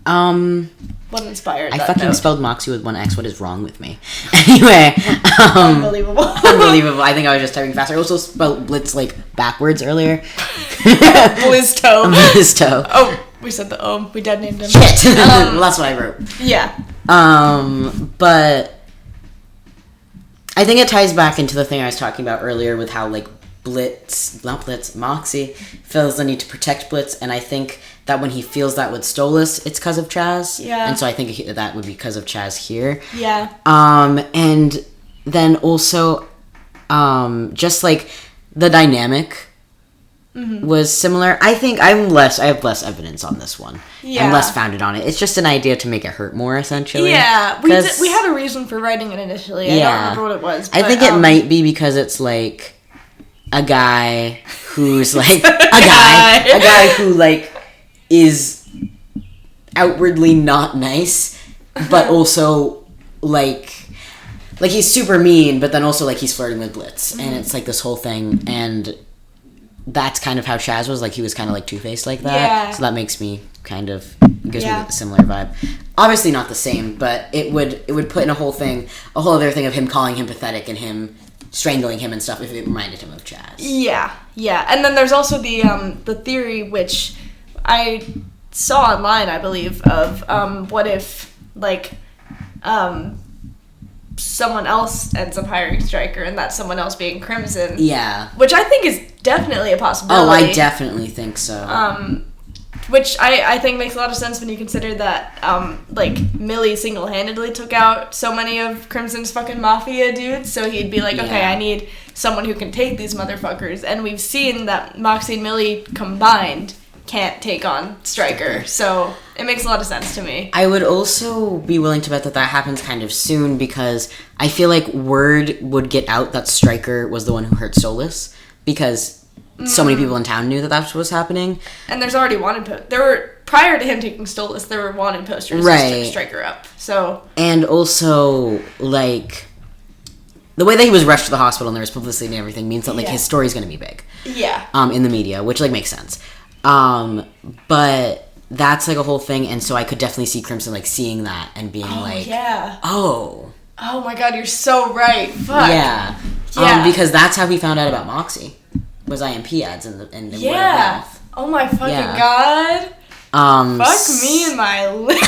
what inspired that? I
fucking spelled Moxie with one X. What is wrong with me? Anyway.
Unbelievable.
Unbelievable. I think I was just typing faster. I also spelled Blitz, like, backwards earlier.
Blizto.
Blizto.
Oh, we said the O. We dead named him.
Shit. Well, that's what I wrote.
Yeah.
But I think it ties back into the thing I was talking about earlier with how, like, Moxie feels the need to protect Blitz, and I think that when he feels that with Stolas, it's because of Chaz.
Yeah.
And so I think that would be because of Chaz here.
Yeah.
And then also, just, like, the dynamic was similar. I think I have less evidence on this one.
Yeah.
I'm less founded on it. It's just an idea to make it hurt more, essentially.
Yeah. We had a reason for writing it initially. I don't remember what it was. But,
I think it might be because it's, like, a guy who's, like, a guy who, like, is outwardly not nice, but also, like he's super mean, but then also, like, he's flirting with Blitz. And it's, like, this whole thing, and that's kind of how Chaz was. Like, he was kind of, like, two-faced like that.
Yeah.
So that makes me kind of, gives me a similar vibe. Obviously not the same, but it would put in a whole other thing of him calling him pathetic and him strangling him and stuff if it reminded him of Chaz. Yeah.
And then there's also the theory, which I saw online, I believe, of what if, like, someone else ends up hiring Stryker and that's someone else being Crimson.
Yeah.
Which I think is definitely a possibility.
Oh, I definitely think so.
Which I think makes a lot of sense when you consider that, like, Millie single-handedly took out so many of Crimson's fucking mafia dudes, so he'd be like, okay, I need someone who can take these motherfuckers, and we've seen that Moxie and Millie combined can't take on Stryker, so it makes a lot of sense to me.
I would also be willing to bet that happens kind of soon, because I feel like word would get out that Stryker was the one who hurt Stolas, because so many people in town knew that what was happening. And
there's already wanted prior to him taking Stolas, there were wanted posters to Stryker up, so. And
also, like, the way that he was rushed to the hospital and there was publicity and everything means that, like, his story's gonna be big.
Yeah.
In the media, which, like, makes sense. But that's, like, a whole thing, and so I could definitely see Crimson, like, seeing that and being oh
my god, you're so right. Fuck.
Yeah. Because that's how he found out about Moxie, was IMP ads and word of mouth.
Oh my fucking god. Fuck me and my little
But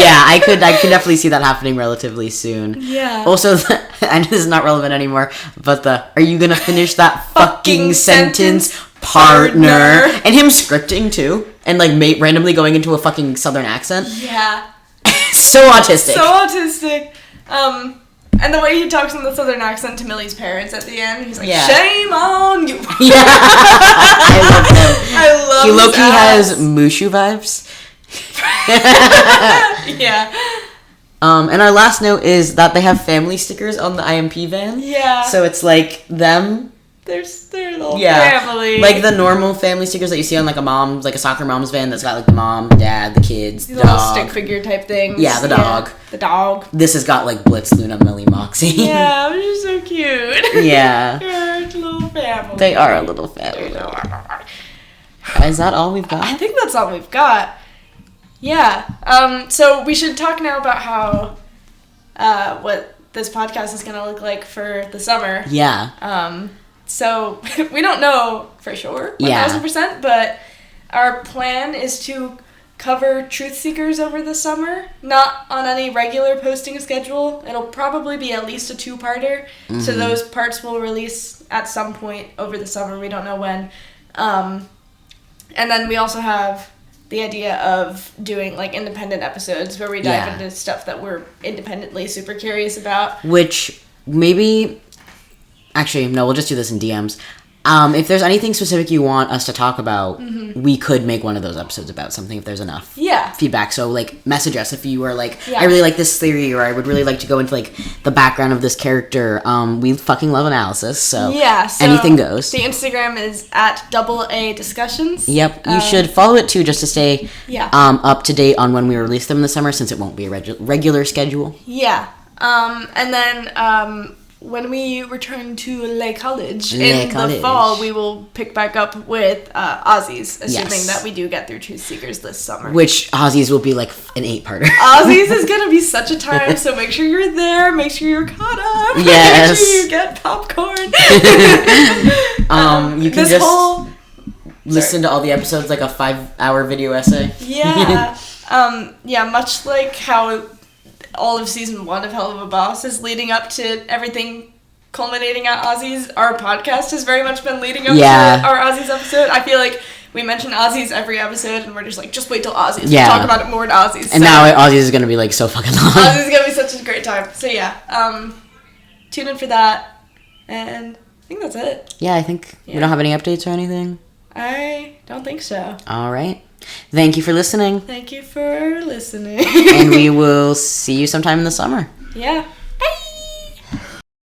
yeah, I could definitely see that happening relatively soon.
Yeah.
Also, and this is not relevant anymore, but are you gonna finish that fucking sentence, partner? And him scripting too, and like randomly going into a fucking southern accent.
Yeah.
So autistic.
And the way he talks in the southern accent to Millie's parents at the end, he's like, shame on you.
Yeah. I love him.
I love him.
He low-key has Mushu vibes.
Yeah.
And our last note is that they have family stickers on the IMP van.
Yeah.
So it's like them.
They're little family.
Like the normal family stickers that you see on like a soccer mom's van that's got like the mom, dad, the kids, the
little
dog.
stick figure type things.
Yeah, the dog.
The dog.
This has got like Blitz, Luna, Millie, Moxie.
Yeah, they're just so cute.
Yeah.
They're a little family.
They are a little family. Is that all we've got?
I think that's all we've got. Yeah. So we should talk now about how what this podcast is gonna look like for the summer.
Yeah.
So we don't know for sure, 1,000%, but our plan is to cover Truth Seekers over the summer. Not on any regular posting schedule. It'll probably be at least a 2-parter. Mm-hmm. So those parts will release at some point over the summer. We don't know when. And then we also have the idea of doing like independent episodes where we dive into stuff that we're independently super curious about.
Which maybe... Actually, no, we'll just do this in DMs. If there's anything specific you want us to talk about, we could make one of those episodes about something if there's enough feedback. So, like, message us if you were like, I really like this theory, or I would really like to go into, like, the background of this character. We fucking love analysis, so, anything goes.
The Instagram is at AA Discussions.
Yep, you should follow it, too, just to stay up to date on when we release them in the summer, since it won't be a regular schedule.
Yeah, and then... when we return to Lay College in the fall, we will pick back up with Aussies, assuming that we do get through Truth Seekers this summer.
Which Aussies will be like an 8-parter.
Aussies is going to be such a time, so make sure you're there, make sure you're caught up,
yes.
Make sure you get popcorn.
You can just listen to all the episodes like a 5-hour video essay.
Yeah. Much like how... all of season 1 of Helluva Boss is leading up to everything culminating at Aussies. Our podcast has very much been leading up to our Aussies episode. I feel like we mention Aussies every episode, and we're just like, just wait till Aussies. We'll talk about it more in Aussies.
And now Aussies is going to be like so fucking long.
Aussies is going to be such a great time. So tune in for that. And I think that's it.
Yeah, I think we don't have any updates or anything.
I don't think so.
All right. Thank you for listening.
Thank you for listening.
And we will see you sometime in the summer.
Yeah.